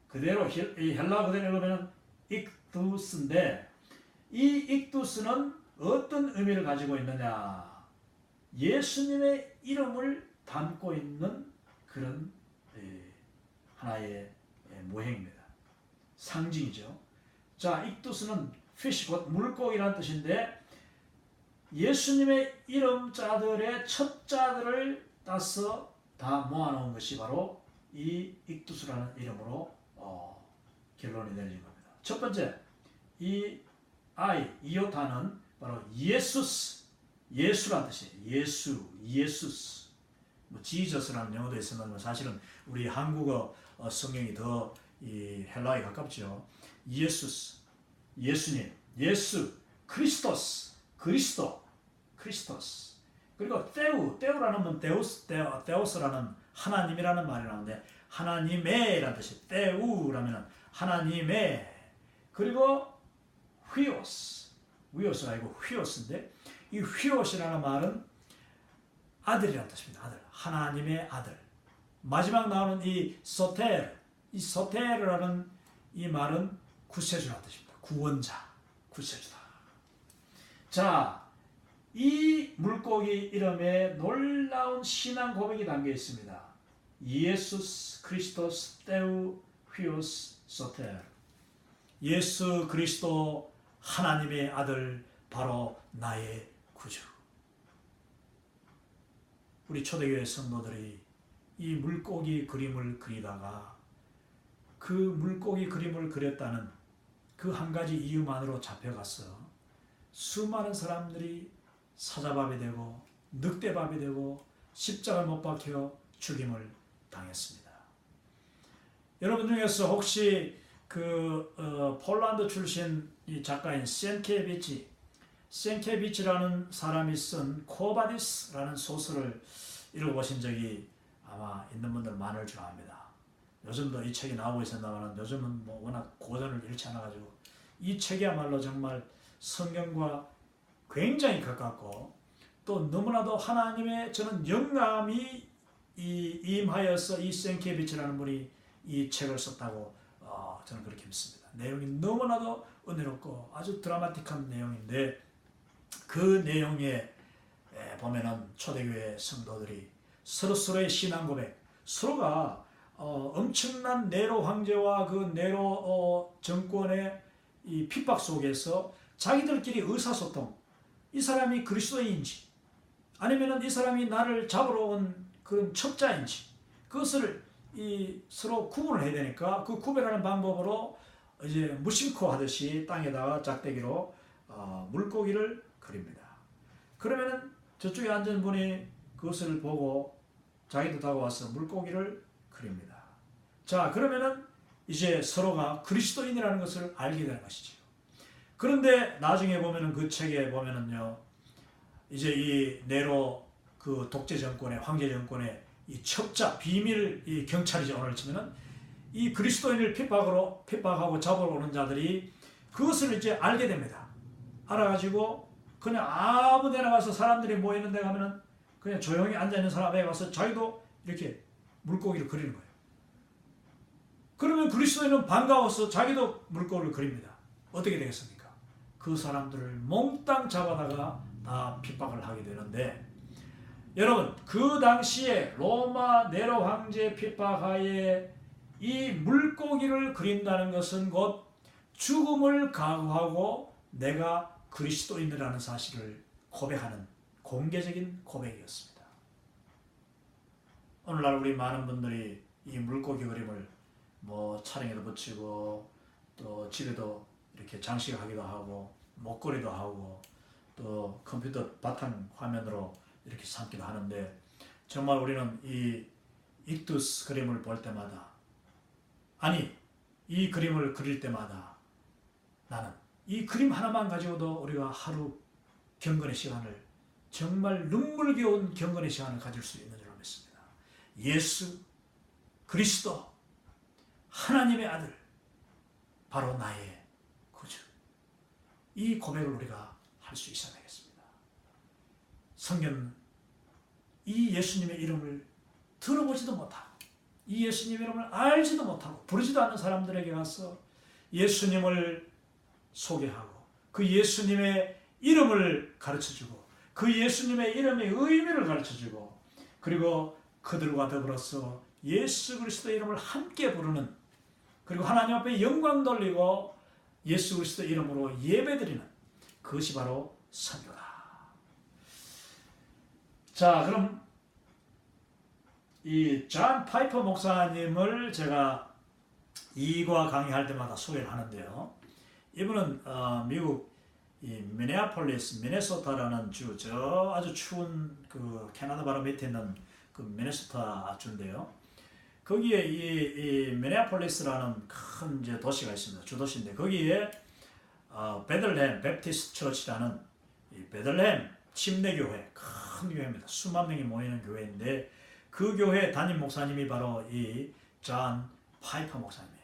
그대로 이 헬라 그대로 읽으면 익두스인데, 이 익두스는 어떤 의미를 가지고 있느냐? 예수님의 이름을 담고 있는 그런 하나의 모형입니다. 상징이죠. 자, 익두스는 fish, 곧 물고기라는 뜻인데, 예수님의 이름자들의 첫 자들을 따서 다 모아놓은 것이 바로 이 익두스라는 이름으로 결론이 내려진 겁니다. 첫 번째, 이 이오타는 바로 예수스, 예수라는 뜻이에요. 예수스. 뭐 지저스라는 영어도 있으면 사실은 우리 한국어 성경이 더 이 헬라에 가깝죠. 예수스, 예수님, 예수, 크리스토스, 크리스토스. 그리고 데우라는 건 데우스라는 하나님이라는 말이 나오는데, 하나님의라는 뜻이 데우라면 하나님의. 그리고 휘오스가 아니고 휘오스인데, 이 휘오스라는 말은 아들이라는 뜻입니다. 아들, 하나님의 아들. 마지막 나오는 이 소테르라는 이 말은 구세주라는 뜻입니다. 구원자, 구세주다. 자, 이 물고기 이름에 놀라운 신앙 고백이 담겨 있습니다. 예수스 크리스토스 데우 휘오스 소테르. 예수 그리스도 하나님의 아들, 바로 나의 구주. 우리 초대교회 성도들이 이 물고기 그림을 그리다가 그 물고기 그림을 그렸다는 그 한 가지 이유만으로 잡혀가서 수많은 사람들이 사자밥이 되고 늑대밥이 되고 십자가 못 박혀 죽임을 당했습니다. 여러분 중에서 혹시 폴란드 출신 이 작가인 센케비치라는 사람이 쓴 코바디스라는 소설을 읽어보신 적이 아마 있는 분들 많을 줄 압니다. 요즘도 이 책이 나오고 있었나마는 요즘은 뭐 워낙 고전을 잃지 않아가지고 이 책이야말로 정말 성경과 굉장히 가깝고, 또 너무나도 하나님의 저는 영감이 임하여서 이 센케비치라는 분이 이 책을 썼다고 저는 그렇게 믿습니다. 내용이 너무나도 은혜롭고 아주 드라마틱한 내용인데, 그 내용에 보면은 초대교회 성도들이 서로의 신앙 고백, 서로가 엄청난 네로 황제와 그 네로 정권의 이 핍박 속에서 자기들끼리 의사소통, 이 사람이 그리스도인인지 아니면은 이 사람이 나를 잡으러 온 그런 첩자인지, 그것을 서로 구분을 해야 되니까 그 구별하는 방법으로 이제 무심코 하듯이 땅에다가 짝대기로 물고기를 그립니다. 그러면은 저쪽에 앉은 분이 그것을 보고 자기도 다가와서 물고기를 그립니다. 자, 그러면은 이제 서로가 그리스도인이라는 것을 알게 되는 것이죠. 그런데 나중에 보면은 그 책에 보면은요, 이제 이 네로 그 독재 정권의 황제 정권의 이 첩자 비밀 이 경찰이죠. 오늘 치면은 이 그리스도인을 핍박하고 잡으러 오는 자들이 그것을 이제 알게 됩니다. 알아가지고 그냥 아무 데나 가서 사람들이 모이는 데 가면은 그냥 조용히 앉아있는 사람에 가서 자기도 이렇게 물고기를 그리는 거예요. 그러면 그리스도인은 반가워서 자기도 물고기를 그립니다. 어떻게 되겠습니까? 그 사람들을 몽땅 잡아다가 다 핍박을 하게 되는데, 여러분 그 당시에 로마 네로 황제 핍박하에 이 물고기를 그린다는 것은 곧 죽음을 각오하고 내가 그리스도인이라는 사실을 고백하는 공개적인 고백이었습니다. 오늘날 우리 많은 분들이 이 물고기 그림을 뭐 차량에도 붙이고 또 집에도 이렇게 장식하기도 하고 목걸이도 하고 또 컴퓨터 바탕 화면으로 이렇게 삼기도 하는데, 정말 우리는 이 익두스 그림을 볼 때마다, 아니 이 그림을 그릴 때마다 나는 이 그림 하나만 가지고도 우리가 하루 경건의 시간을, 정말 눈물겨운 경건의 시간을 가질 수 있는 줄 믿습니다. 예수 그리스도 하나님의 아들, 바로 나의 구주. 이 고백을 우리가 할 수 있어야 되겠습니다. 성경은 이 예수님의 이름을 들어보지도 못하고 이 예수님의 이름을 알지도 못하고 부르지도 않는 사람들에게 가서 예수님을 소개하고 그 예수님의 이름을 가르쳐주고 그 예수님의 이름의 의미를 가르쳐주고, 그리고 그들과 더불어서 예수 그리스도의 이름을 함께 부르는, 그리고 하나님 앞에 영광 돌리고 예수 그리스도의 이름으로 예배드리는, 그것이 바로 선교다. 자, 그럼 이 존 파이퍼 목사님을 제가 이과 강의할 때마다 소개를 하는데요. 이분은 미국 이 미네아폴리스, 미네소타라는 주, 저 아주 추운 그 캐나다 바로 밑에 있는 그 미네소타 주인데요. 거기에 이 미네아폴리스라는 큰 이제 도시가 있습니다. 주도시인데 거기에 베들레헴 베프티스트 처치라는 이 베들레헴 침례교회, 큰 교회입니다. 수만 명이 모이는 교회인데 그 교회 담임 목사님이 바로 이 존 파이퍼 목사님이에요.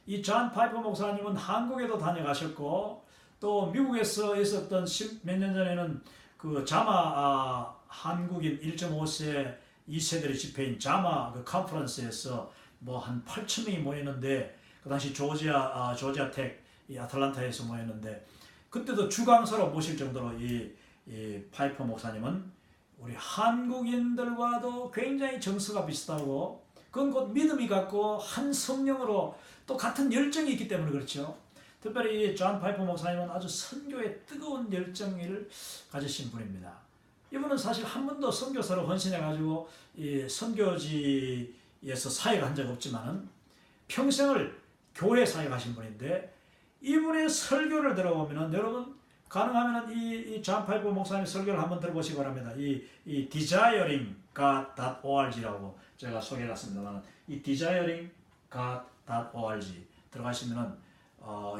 이 존 파이퍼 목사님은 한국에도 다녀가셨고 또 미국에서 있었던 몇 년 전에는 그 자마 한국인 1.5세 2세들의 집회인 자마 그 컨퍼런스에서 뭐 한 8,000명이 모였는데, 그 당시 조지아 텍 이 아틀란타에서 모였는데 그때도 주강사로 모실 정도로 이 파이퍼 목사님은 우리 한국인들과도 굉장히 정서가 비슷하고, 그건 곧 믿음이 같고 한 성령으로 또 같은 열정이 있기 때문에 그렇죠. 특별히 존 파이퍼 목사님은 아주 선교에 뜨거운 열정을 가지신 분입니다. 이분은 사실 한 번도 선교사로 헌신해가지고 이 선교지에서 사역한 적 없지만은 평생을 교회 사역하신 분인데, 이분의 설교를 들어보면은 여러분 가능하면은 이 존 파이퍼 목사님 설교를 한번 들어보시기 바랍니다. 이 desiringGod.org라고 제가 소개해놨습니다만, 이 desiringGod.org 들어가시면은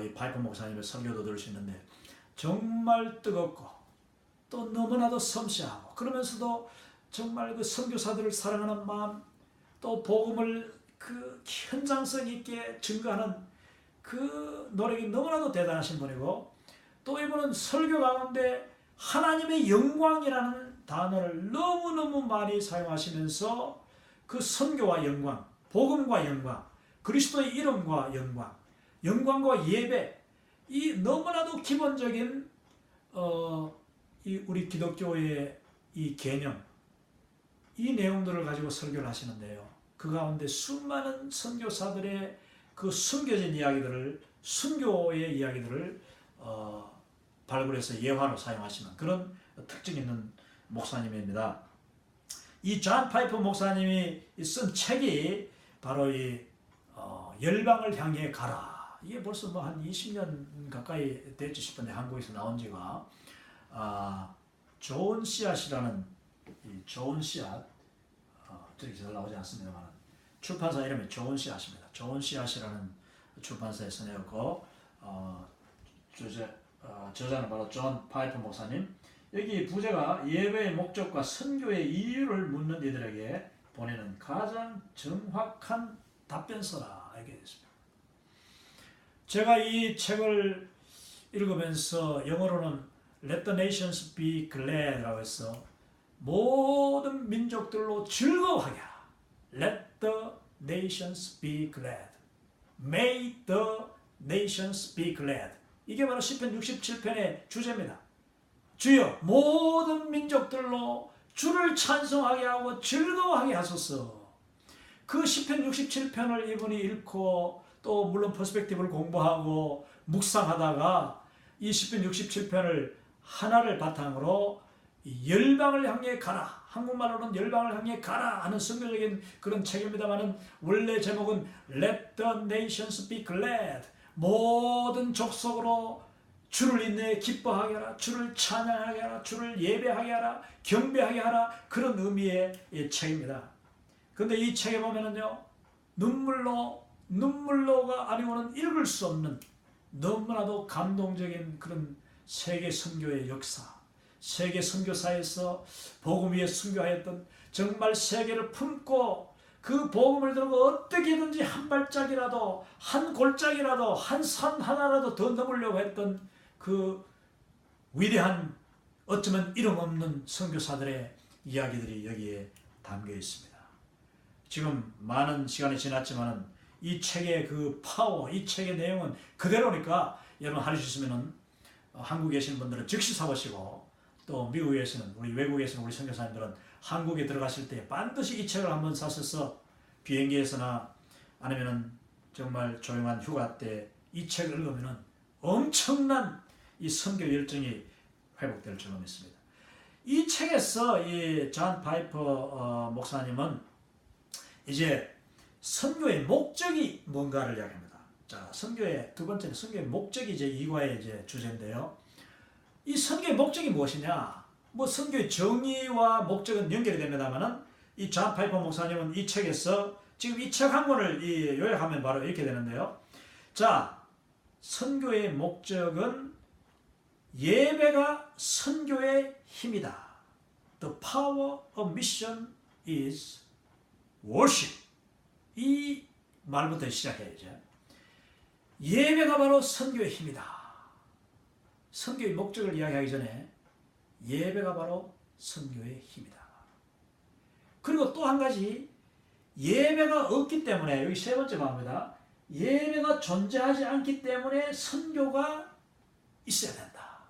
이 파이퍼 목사님의 설교도 들을 수 있는데 정말 뜨겁고 또 너무나도 섬세하고, 그러면서도 정말 그 선교사들을 사랑하는 마음, 또 복음을 그 현장성 있게 증거하는 그 노력이 너무나도 대단하신 분이고, 또 이분은 설교 가운데 하나님의 영광이라는 단어를 너무너무 많이 사용하시면서 그 선교와 영광, 복음과 영광, 그리스도의 이름과 영광, 영광과 예배, 이 너무나도 기본적인 이 우리 기독교의 이 개념, 이 내용들을 가지고 설교를 하시는데요. 그 가운데 수많은 선교사들의 그 숨겨진 이야기들을, 순교의 이야기들을 발굴해서 예화로 사용하시는 그런 특징 있는 목사님입니다. 이 존 파이퍼 목사님이 쓴 책이 바로 이 열방을 향해 가라. 이게 벌써 뭐 한 20년 가까이 됐지 싶은데 한국에서 나온 지가 좋은 씨앗이라는 이 좋은 씨앗, 저기 잘 나오지 않습니다만 출판사 이름이 좋은 씨앗입니다. 좋은 씨앗이라는 출판사에서 내었고 저자는 바로 존 파이퍼 목사님. 여기 부제가 예배의 목적과 선교의 이유를 묻는 이들에게 보내는 가장 정확한 답변서라 이렇게 됐습니다. 제가 이 책을 읽으면서 영어로는 Let the nations be glad라고 해서 모든 민족들로 즐거워하게 하라. Let the nations be glad. May the nations be glad. 이게 바로 시편 67편의 주제입니다. 주여 모든 민족들로 주를 찬송하게 하고 즐거워하게 하소서. 그 시편 67편을 이분이 읽고 또 물론 퍼스펙티브를 공부하고 묵상하다가 이 시편 67편을 하나를 바탕으로 열방을 향해 가라, 한국말로는 열방을 향해 가라 하는 선교적인 그런 책입니다만은 원래 제목은 Let the nations be glad. 모든 족속으로 주를 인내에 기뻐하게 하라, 주를 찬양하게 하라, 주를 예배하게 하라, 경배하게 하라, 그런 의미의 책입니다. 근데 이 책에 보면은요, 눈물로가 아니고는 읽을 수 없는 너무나도 감동적인 그런 세계 선교의 역사, 세계 선교사에서 복음 위에 순교하였던, 정말 세계를 품고 그 복음을 들고 어떻게든지 한 발짝이라도, 한 골짜기라도, 한 산 하나라도 더 넘으려고 했던 그 위대한, 어쩌면 이름 없는 선교사들의 이야기들이 여기에 담겨 있습니다. 지금 많은 시간이 지났지만 이 책의 그 파워, 이 책의 내용은 그대로니까 여러분 할 수 있으면 한국에 계신 분들은 즉시 사보시고, 또 미국에서는, 우리 외국에서는 우리 선교사님들은 한국에 들어가실 때 반드시 이 책을 한번 사셔서 비행기에서나 아니면은 정말 조용한 휴가 때 이 책을 읽으면은 엄청난 이 선교 열정이 회복될 줄 믿습니다. 이 책에서 이 존 파이퍼 목사님은 이제 선교의 목적이 뭔가를 이야기합니다. 자, 선교의 두 번째는 선교의 목적이 이제 이과의 이제 주제인데요. 이 선교의 목적이 무엇이냐? 뭐 선교의 정의와 목적은 연결이 됩니다만은 이 존 파이퍼 목사님은 이 책에서 지금 이 책 한 권을 요약하면 바로 이렇게 되는데요. 자, 선교의 목적은 예배가 선교의 힘이다. The power of mission is worship. 이 말부터 시작해야죠. 예배가 바로 선교의 힘이다. 선교의 목적을 이야기하기 전에 예배가 바로 선교의 힘이다. 그리고 또 한 가지, 예배가 없기 때문에, 여기 세 번째 말입니다. 예배가 존재하지 않기 때문에 선교가 있어야 된다.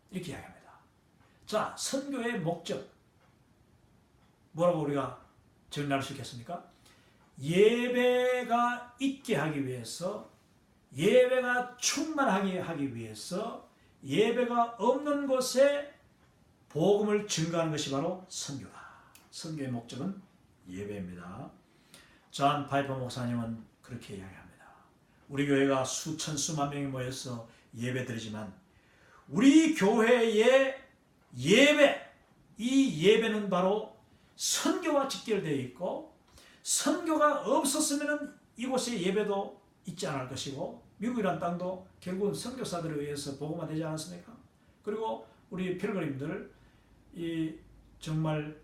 이렇게 이야기합니다. 자, 선교의 목적 뭐라고 우리가 정리할 수 있겠습니까? 예배가 있게 하기 위해서, 예배가 충만하게 하기 위해서 예배가 없는 곳에 복음을 증거하는 것이 바로 선교다. 선교의 목적은 예배입니다. 존 파이퍼 목사님은 그렇게 이야기합니다. 우리 교회가 수천 수만 명이 모여서 예배드리지만 우리 교회의 예배, 이 예배는 바로 선교와 직결되어 있고, 선교가 없었으면 이곳의 예배도 있지 않을 것이고, 미국이란 땅도 결국은 선교사들에 의해서 복음화되지 않았습니까? 그리고 우리 필그림들, 이 정말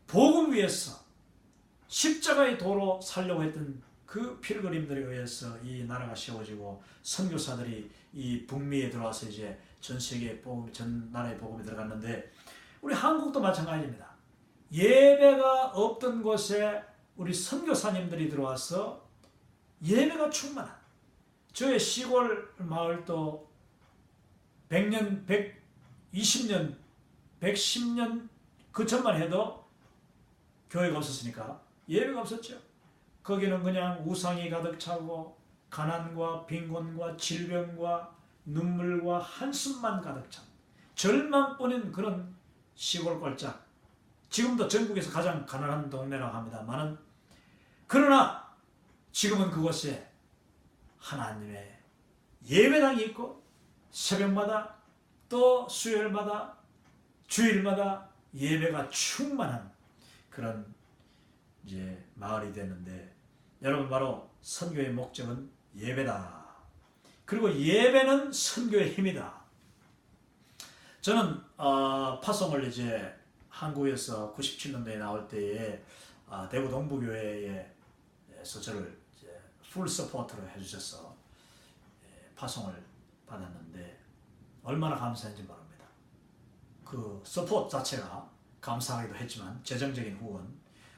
복음 위에서 십자가의 도로 살려고 했던 그 필그림들에 의해서 이 나라가 세워지고, 선교사들이 이 북미에 들어와서 이제 전 세계 복음, 전 나라의 복음이 들어갔는데, 우리 한국도 마찬가지입니다. 예배가 없던 곳에 우리 선교사님들이 들어와서 예배가 충만한, 저의 시골 마을도 100년, 120년, 110년 그 전만 해도 교회가 없었으니까 예배가 없었죠. 거기는 그냥 우상이 가득 차고 가난과 빈곤과 질병과 눈물과 한숨만 가득 찬 절망뿐인 그런 시골 꼴짝, 지금도 전국에서 가장 가난한 동네라고 합니다만은, 그러나 지금은 그곳에 하나님의 예배당이 있고 새벽마다 또 수요일마다 주일마다 예배가 충만한 그런 이제 마을이 되는데, 여러분 바로 선교의 목적은 예배다. 그리고 예배는 선교의 힘이다. 저는 파송을 이제 한국에서 97년도에 나올 때에 대구 동부교회에서 저를 이제 풀 서포트로 해주셔서 파송을 받았는데 얼마나 감사한지 모릅니다. 그 서포트 자체가 감사하기도 했지만 재정적인 후원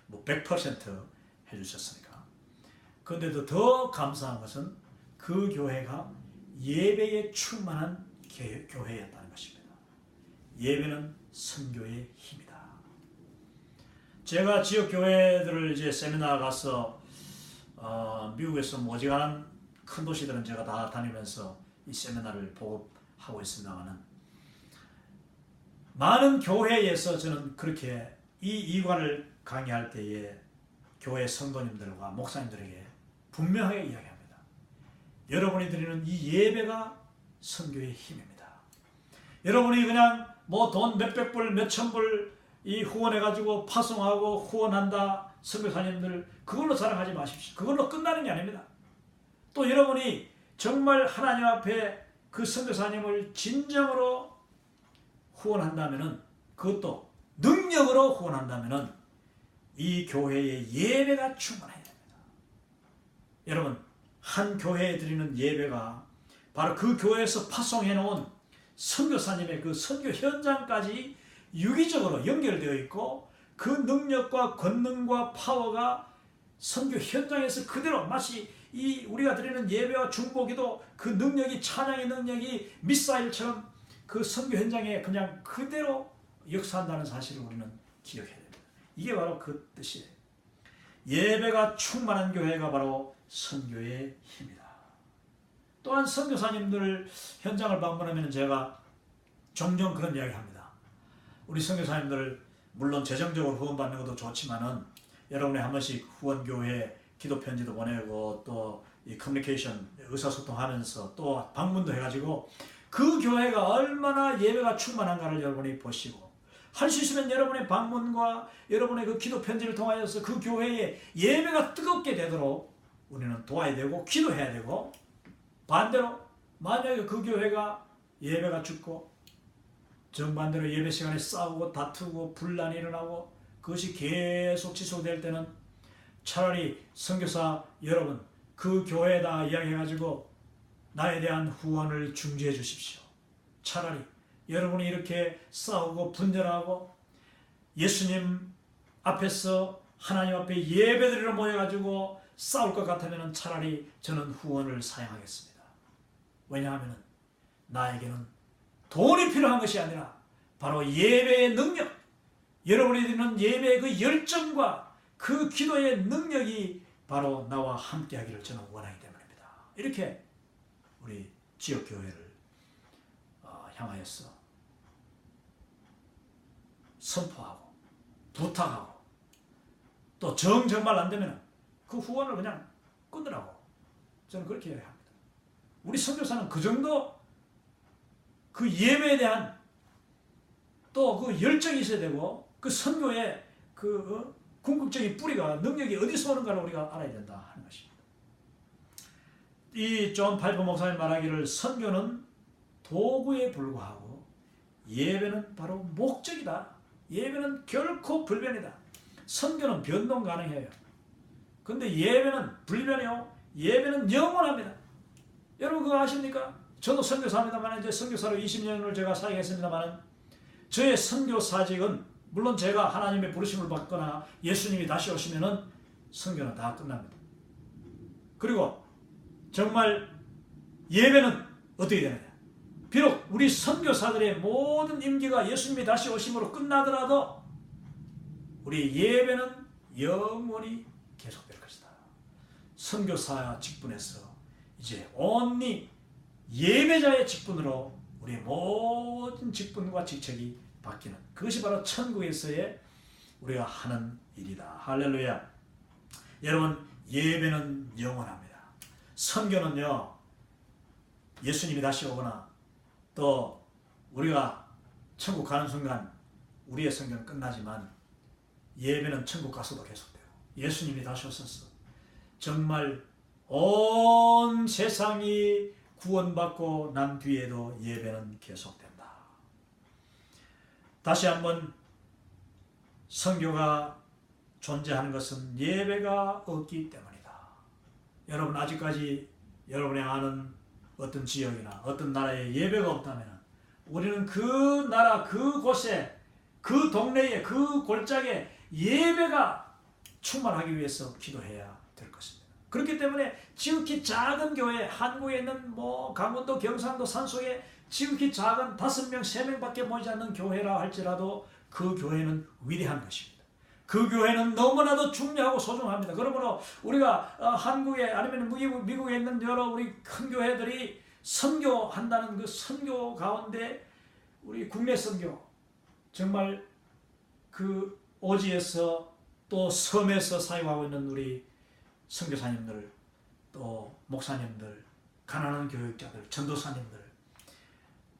뭐 100% 해주셨으니까 그런데도 더 감사한 것은 그 교회가 예배에 충만한 교회였다는 것입니다. 예배는 선교의 힘이다. 제가 지역 교회들을 이제 세미나 가서 미국에서 어지간한 큰 도시들은 제가 다 다니면서 이 세미나를 보급하고 있습니다만은 많은 교회에서 저는 그렇게 이 이관을 강의할 때에 교회 성도님들과 목사님들에게 분명하게 이야기합니다. 여러분이 드리는 이 예배가 선교의 힘입니다. 여러분이 그냥 뭐 돈 몇백 불, 몇천 불 이 후원해가지고 파송하고 후원한다 선교사님들 그걸로 자랑하지 마십시오. 그걸로 끝나는 게 아닙니다. 또 여러분이 정말 하나님 앞에 그 선교사님을 진정으로 후원한다면은 그것도 능력으로 후원한다면은 이 교회의 예배가 충분해야 됩니다. 여러분 한 교회에 드리는 예배가 바로 그 교회에서 파송해 놓은 선교사님의 그 선교 현장까지 유기적으로 연결되어 있고 그 능력과 권능과 파워가 선교 현장에서 그대로 마치 이 우리가 드리는 예배와 중보기도 그 능력이 찬양의 능력이 미사일처럼 그 선교 현장에 그냥 그대로 역사한다는 사실을 우리는 기억해야 됩니다. 이게 바로 그 뜻이에요. 예배가 충만한 교회가 바로 선교의 힘이다. 또한 선교사님들 현장을 방문하면 제가 종종 그런 이야기를 합니다. 우리 선교사님들 물론 재정적으로 후원받는 것도 좋지만은 여러분이 한 번씩 후원교회 기도 편지도 보내고 또 이 커뮤니케이션 의사소통하면서 또 방문도 해가지고 그 교회가 얼마나 예배가 충만한가를 여러분이 보시고 할 수 있으면 여러분의 방문과 여러분의 그 기도 편지를 통하여서 그 교회에 예배가 뜨겁게 되도록 우리는 도와야 되고 기도해야 되고 반대로 만약에 그 교회가 예배가 죽고 정반대로 예배 시간에 싸우고 다투고 분란이 일어나고 그것이 계속 지속될 때는 차라리 선교사 여러분 그 교회에다 이야기해가지고 나에 대한 후원을 중지해 주십시오. 차라리 여러분이 이렇게 싸우고 분열하고 예수님 앞에서 하나님 앞에 예배드리러 모여가지고 싸울 것 같으면 차라리 저는 후원을 사양하겠습니다. 왜냐하면 나에게는 돈이 필요한 것이 아니라 바로 예배의 능력, 여러분이 드리는 예배의 그 열정과 그 기도의 능력이 바로 나와 함께 하기를 저는 원하기 때문입니다. 이렇게 우리 지역교회를 향하여서 선포하고 부탁하고 또 정말 안 되면 그 후원을 그냥 끊으라고 저는 그렇게 이야기합니다. 우리 선교사는 그 정도 그 예배에 대한 또 그 열정이 있어야 되고 그 선교의 그 궁극적인 뿌리가 능력이 어디서 오는가를 우리가 알아야 된다 하는 것입니다. 이 존 파이퍼 목사님 말하기를 선교는 도구에 불과하고 예배는 바로 목적이다. 예배는 결코 불변이다. 선교는 변동 가능해요. 근데 예배는 불변이요. 예배는 영원합니다. 여러분 그거 아십니까? 저도 선교사입니다만 이제 선교사로 20년을 제가 사역했습니다만 저의 선교사직은 물론 제가 하나님의 부르심을 받거나 예수님이 다시 오시면은 선교는 다 끝납니다. 그리고 정말 예배는 어떻게 되느냐? 비록 우리 선교사들의 모든 임기가 예수님이 다시 오심으로 끝나더라도 우리 예배는 영원히 계속될 것이다. 선교사 직분에서 이제 온리 예배자의 직분으로 우리의 모든 직분과 직책이 바뀌는 그것이 바로 천국에서의 우리가 하는 일이다. 할렐루야. 여러분 예배는 영원합니다. 선교는요 예수님이 다시 오거나 또 우리가 천국 가는 순간 우리의 선교는 끝나지만 예배는 천국 가서도 계속돼요. 예수님이 다시 오셔서 정말 온 세상이 구원받고 난 뒤에도 예배는 계속된다. 다시 한번 선교가 존재하는 것은 예배가 없기 때문이다. 여러분 아직까지 여러분이 아는 어떤 지역이나 어떤 나라에 예배가 없다면 우리는 그 나라 그곳에 그 동네에 그 골짜기에 예배가 충만하기 위해서 기도해야 될 것입니다. 그렇기 때문에 지극히 작은 교회, 한국에 있는 뭐 강원도, 경상도 산속에 지극히 작은 5명, 3명밖에 모이지 않는 교회라 할지라도 그 교회는 위대한 것입니다. 그 교회는 너무나도 중요하고 소중합니다. 그러므로 우리가 한국에 아니면 미국에 있는 여러 우리 큰 교회들이 선교한다는 그 선교 가운데 우리 국내 선교 정말 그 오지에서 또 섬에서 사역하고 있는 우리 선교사님들 또 목사님들 가난한 교육자들 전도사님들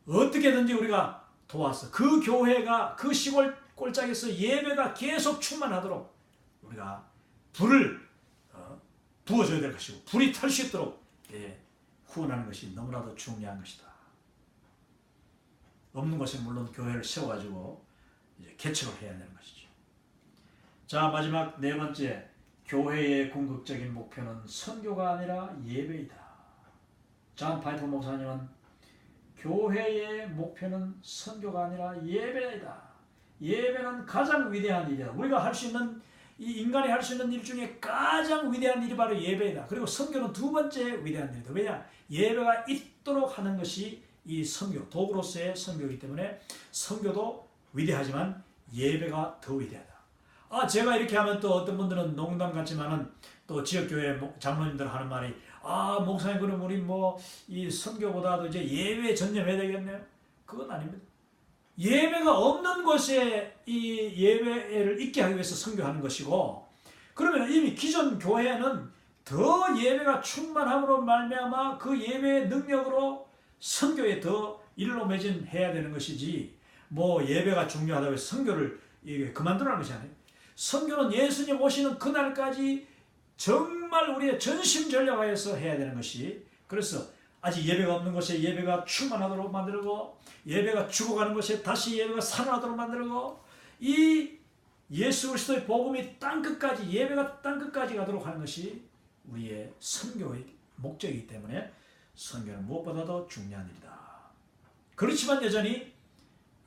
어떻게든지 우리가 도와서 그 교회가 그 시골 꼴짝에서 예배가 계속 충만하도록 우리가 불을 부어줘야 될 것이고 불이 탈 수 있도록 후원하는 것이 너무나도 중요한 것이다. 없는 곳에 물론 교회를 세워가지고 이제 개척을 해야 되는 것이죠. 자, 마지막 4번째, 교회의 궁극적인 목표는 선교가 아니라 예배이다. 존 파이퍼 목사님은 교회의 목표는 선교가 아니라 예배이다. 예배는 가장 위대한 일이다. 우리가 할 수 있는 이 인간이 할 수 있는 일 중에 가장 위대한 일이 바로 예배이다. 그리고 선교는 2번째 위대한 일이다. 왜냐? 예배가 있도록 하는 것이 이 선교, 도구로서의 선교이기 때문에 선교도 위대하지만 예배가 더 위대하다. 제가 이렇게 하면 또 어떤 분들은 농담 같지만은 또 지역교회 장로님들 하는 말이 목사님 그럼 우리 뭐 이 선교보다도 이제 예배에 전념해야 되겠네요. 그건 아닙니다. 예배가 없는 곳에 이 예배를 있게 하기 위해서 선교하는 것이고 그러면 이미 기존 교회는 더 예배가 충만함으로 말미암아 그 예배의 능력으로 선교에 더 일로 매진해야 되는 것이지 뭐 예배가 중요하다고 해서 선교를 그만두라는 것이 아니에요. 선교는 예수님 오시는 그날까지 정말 우리의 전심전력하여서 해야 되는 것이 그래서 아직 예배가 없는 곳에 예배가 충만하도록 만들고 예배가 죽어가는 곳에 다시 예배가 살아나도록 만들고 이 예수 그리스도의 복음이 땅끝까지 예배가 땅끝까지 가도록 하는 것이 우리의 선교의 목적이기 때문에 선교는 무엇보다도 중요한 일이다. 그렇지만 여전히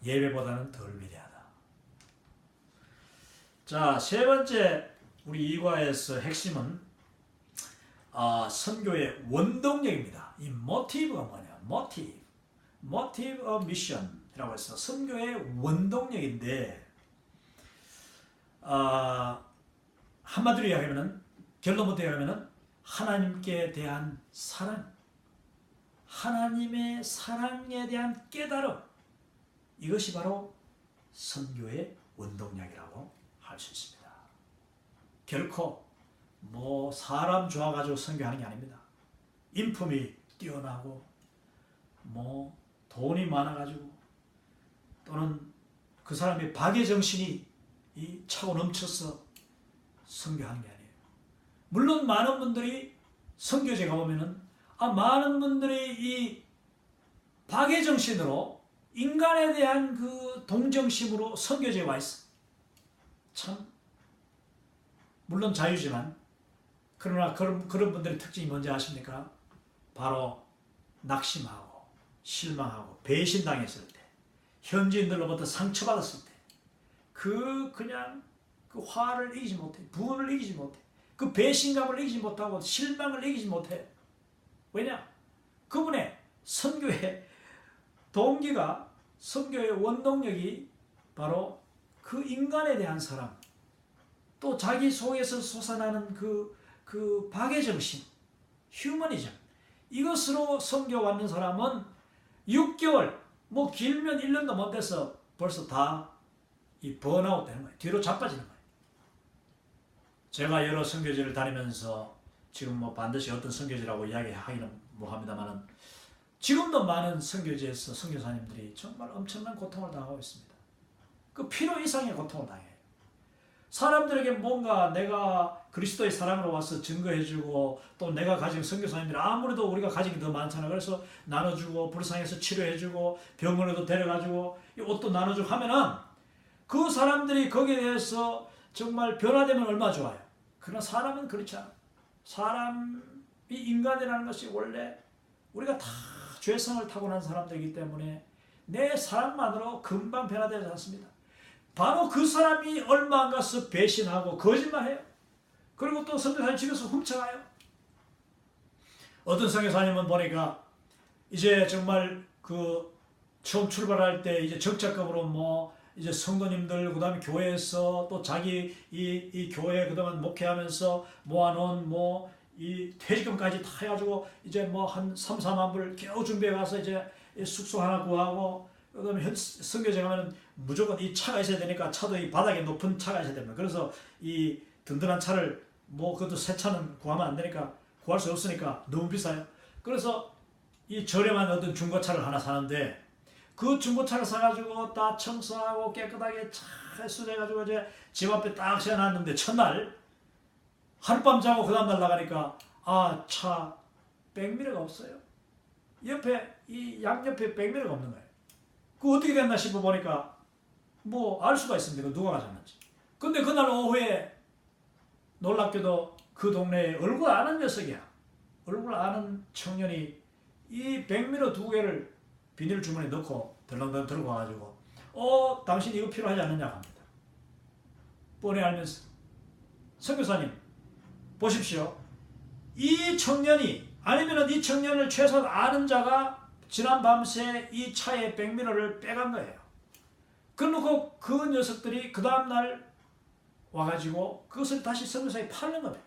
예배보다는 덜 위대하다. 자, 3번째 우리 이과에서 핵심은 선교의 원동력입니다. 이 모티브가 뭐냐? motive of mission이라고 해서 선교의 원동력인데 한마디로 이야기하면 결론부터 이야기하면 하나님께 대한 사랑, 하나님의 사랑에 대한 깨달음 이것이 바로 선교의 원동력이라고 할 수 있습니다. 결코 뭐 사람 좋아가지고 선교하는 게 아닙니다. 인품이 뛰어나고 뭐 돈이 많아가지고 또는 그 사람의 박애정신이 차고 넘쳐서 선교하는 게 아니에요. 물론 많은 분들이 선교제 가보면은 많은 분들이 이 박애정신으로 인간에 대한 그 동정심으로 선교제에 와 있어. 참 물론 자유지만 그러나 그런 분들의 특징이 뭔지 아십니까? 바로 낙심하고 실망하고 배신당했을 때 현지인들로부터 상처받았을 때 그냥 그 화를 이기지 못해 분을 이기지 못해 그 배신감을 이기지 못하고 실망을 이기지 못해. 왜냐? 그분의 선교의 동기가 선교의 원동력이 바로 그 인간에 대한 사랑 또 자기 속에서 솟아나는 그 박애정신 휴머니즘 이것으로 선교 왔는 사람은 6개월 뭐 길면 1년도 못 돼서 벌써 다 이 번아웃 되는 거예요. 뒤로 자빠지는 거예요. 제가 여러 선교지를 다니면서 지금 뭐 반드시 어떤 선교지라고 이야기하기는 뭐합니다만은 지금도 많은 선교지에서 선교사님들이 정말 엄청난 고통을 당하고 있습니다. 그 필요 이상의 고통을 당해요. 사람들에게 뭔가 내가 그리스도의 사랑으로 와서 증거해주고 또 내가 가진 선교사님들이 아무래도 우리가 가진 게 더 많잖아. 그래서 나눠주고 불쌍해서 치료해주고 병원에도 데려가주고 옷도 나눠주고 하면은 그 사람들이 거기에 대해서 정말 변화되면 얼마나 좋아요. 그러나 사람은 그렇지 않아. 사람이 인간이라는 것이 원래 우리가 다 죄성을 타고난 사람들이기 때문에 내 사랑만으로 금방 변화되지 않습니다. 바로 그 사람이 얼마 안 가서 배신하고 거짓말해요. 그리고 또 선교사님 집에서 훔쳐가요. 어떤 선교사님은 보니까 이제 정말 그 처음 출발할 때 이제 적자급으로 뭐 이제 성도님들 그다음에 교회에서 또 자기 이 교회 그동안 목회하면서 모아놓은 뭐 이 퇴직금까지 다 해가지고 이제 뭐 한 3, 4만 불 겨우 준비해 가서 이제 숙소 하나 구하고 그다음에 선교제 가면은 무조건 이 차가 있어야 되니까 차도 이 바닥에 높은 차가 있어야 됩니다. 그래서 이 든든한 차를 뭐 그것도 새 차는 구하면 안 되니까 구할 수 없으니까 너무 비싸요. 그래서 이 저렴한 어떤 중고차를 하나 사는데 그 중고차를 사가지고 다 청소하고 깨끗하게 잘 수리해가지고 이제 집 앞에 딱 세워놨는데 첫날 하룻밤 자고 그 다음날 나가니까 차 백미러가 없어요. 옆에 이 양옆에 백미러가 없는 거예요. 그 어떻게 됐나 싶어 보니까 뭐 알 수가 있습니다. 누가 가져갔는지. 근데 그날 오후에 놀랍게도 그 동네에 얼굴 아는 녀석이야. 얼굴 아는 청년이 이 백미러 2개를 비닐 주머니에 넣고 덜렁덜렁 들고 와가지고 당신 이거 필요하지 않느냐고 합니다. 뻔히 알면서 선교사님 보십시오. 이 청년이 아니면 이 청년을 최소 아는 자가 지난 밤새 이 차의 백미러를 빼간 거예요. 그러고 그 녀석들이 그 다음날 와가지고 그것을 다시 선교사에 팔는 겁니다.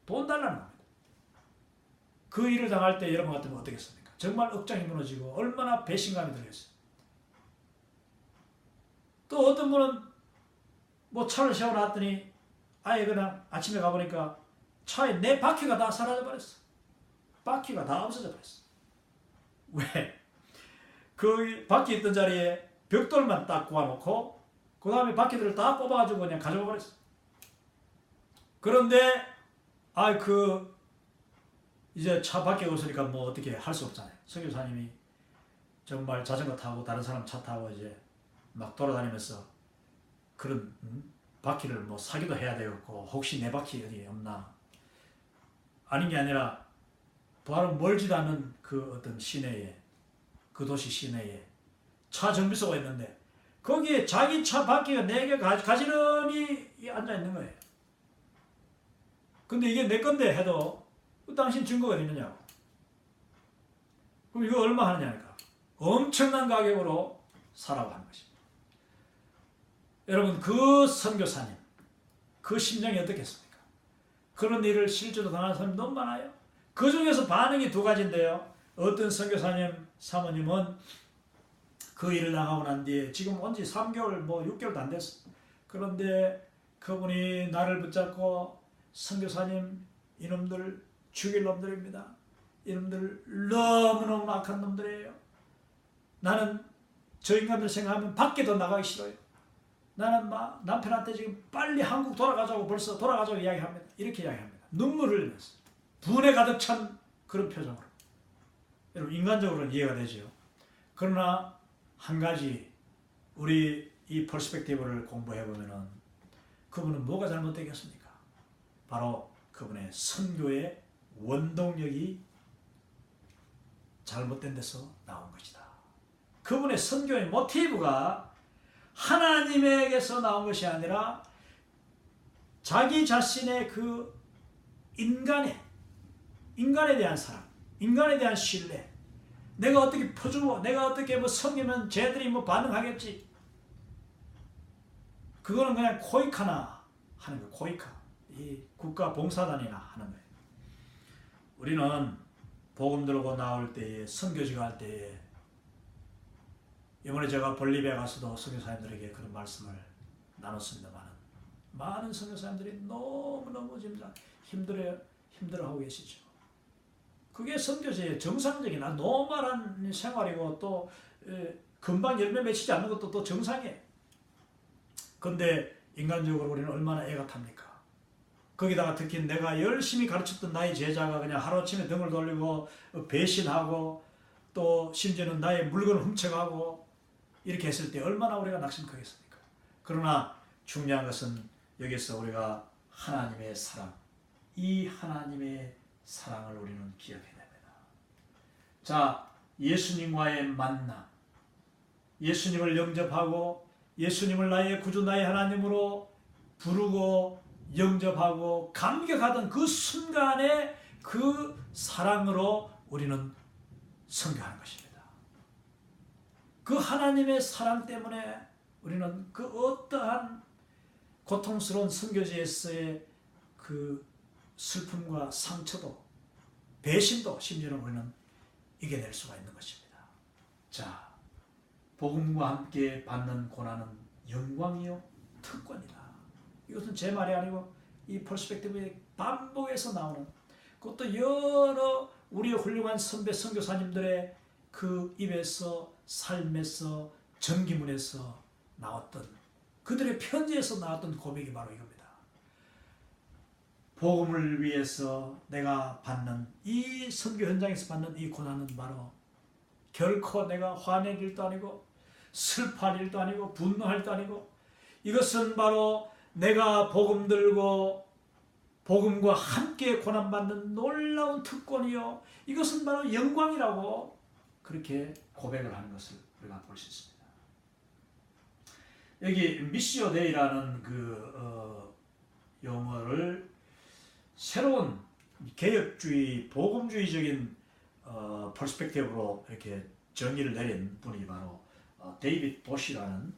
돈 달라는 겁니다. 그 일을 당할 때 여러분 같으면 어떻겠습니까? 정말 억장이 무너지고 얼마나 배신감이 들겠어요. 또 어떤 분은 뭐 차를 세워놨더니 아예 그냥 아침에 가보니까 차에 내 바퀴가 다 사라져버렸어. 바퀴가 다 없어져 버렸어. 왜? 그 바퀴 있던 자리에 벽돌만 딱 구워놓고 그 다음에 바퀴들을 다 뽑아가지고 그냥 가져가 버렸어. 그런데 이제 차 밖에 없으니까 뭐 어떻게 할 수 없잖아요. 선교사님이 정말 자전거 타고 다른 사람 차 타고 이제 막 돌아다니면서 그런 바퀴를 뭐 사기도 해야 되겠고 혹시 내 바퀴 어디 없나 아닌 게 아니라 바로 멀지도 않은 그 어떤 시내에 그 도시 시내에 차 정비소가 있는데 거기에 자기 차 바퀴가 4개 가지런히 앉아 있는 거예요. 근데 이게 내 건데 해도 당신 증거가 어디 있느냐고. 그럼 이거 얼마 하느냐니까. 엄청난 가격으로 사라고 하는 것입니다. 여러분 그 선교사님 그 심정이 어떻겠습니까? 그런 일을 실제로 당하는 사람이 너무 많아요. 그 중에서 반응이 2가지인데요. 어떤 선교사님 사모님은 그 일을 당하고 난 뒤에 지금 온 지 3개월 뭐 6개월도 안 됐어. 그런데 그분이 나를 붙잡고 선교사님 이놈들 죽일 놈들입니다. 이놈들 너무너무 악한 놈들이에요. 나는 저 인간들 생각하면 밖에도 나가기 싫어요. 나는 막 남편한테 지금 빨리 한국 돌아가자고 벌써 돌아가자고 이야기합니다. 이렇게 이야기합니다. 눈물을 흘리면서 분에 가득 찬 그런 표정으로. 여러분 인간적으로는 이해가 되죠. 그러나 한 가지 우리 이 퍼스펙티브를 공부해보면 그분은 뭐가 잘못되겠습니까? 바로 그분의 선교의 원동력이 잘못된 데서 나온 것이다. 그분의 선교의 모티브가 하나님에게서 나온 것이 아니라 자기 자신의 그 인간에 대한 사랑, 인간에 대한 신뢰, 내가 어떻게 퍼주고 내가 어떻게 뭐 섬기면 쟤들이 뭐 반응하겠지. 그거는 그냥 코이카나 하는 거예요. 코이카. 이 국가 봉사단이나 하는 거예요. 우리는 복음 들고 나올 때에 선교지가 할 때에 이번에 제가 볼리비아 가서도 선교사님들에게 그런 말씀을 나눴습니다만 많은 선교사님들이 너무너무 진짜 힘들어하고 계시죠. 그게 선교지의 정상적인 노멀한 생활이고 또 금방 열매 맺히지 않는 것도 또 정상이에요. 근데 인간적으로 우리는 얼마나 애가 탑니까? 거기다가 특히 내가 열심히 가르쳤던 나의 제자가 그냥 하루아침에 등을 돌리고 배신하고 또 심지어는 나의 물건을 훔쳐가고 이렇게 했을 때 얼마나 우리가 낙심하겠습니까? 그러나 중요한 것은 여기서 우리가 하나님의 사랑, 이 하나님의 사랑을 우리는 기억해야 됩니다. 자, 예수님과의 만남, 예수님을 영접하고 예수님을 나의 구주 나의 하나님으로 부르고 영접하고 감격하던 그 순간에 그 사랑으로 우리는 선교하는 것입니다. 그 하나님의 사랑 때문에 우리는 그 어떠한 고통스러운 선교지에서의 그 슬픔과 상처도 배신도 심지어는 우리는 이겨낼 수가 있는 것입니다. 자, 복음과 함께 받는 고난은 영광이요 특권이다. 이것은 제 말이 아니고 이 퍼스펙티브의 반복해서 나오는, 그것도 여러 우리의 훌륭한 선배 선교사님들의 그 입에서, 삶에서, 전기문에서 나왔던, 그들의 편지에서 나왔던 고백이 바로 이겁니다. 복음을 위해서 내가 받는 이 선교 현장에서 받는 이 고난은 바로 결코 내가 화낼 일도 아니고 슬퍼할 일도 아니고 분노할 일도 아니고, 이것은 바로 내가 복음 들고 복음과 함께 고난받는 놀라운 특권이요, 이것은 바로 영광이라고 그렇게 고백을 하는 것을 우리가 볼 수 있습니다. 여기 미시오 데이라는 용어를 새로운 개혁주의, 복음주의적인 퍼스펙티브로 이렇게 정의를 내린 분이 바로 데이빗 보시라는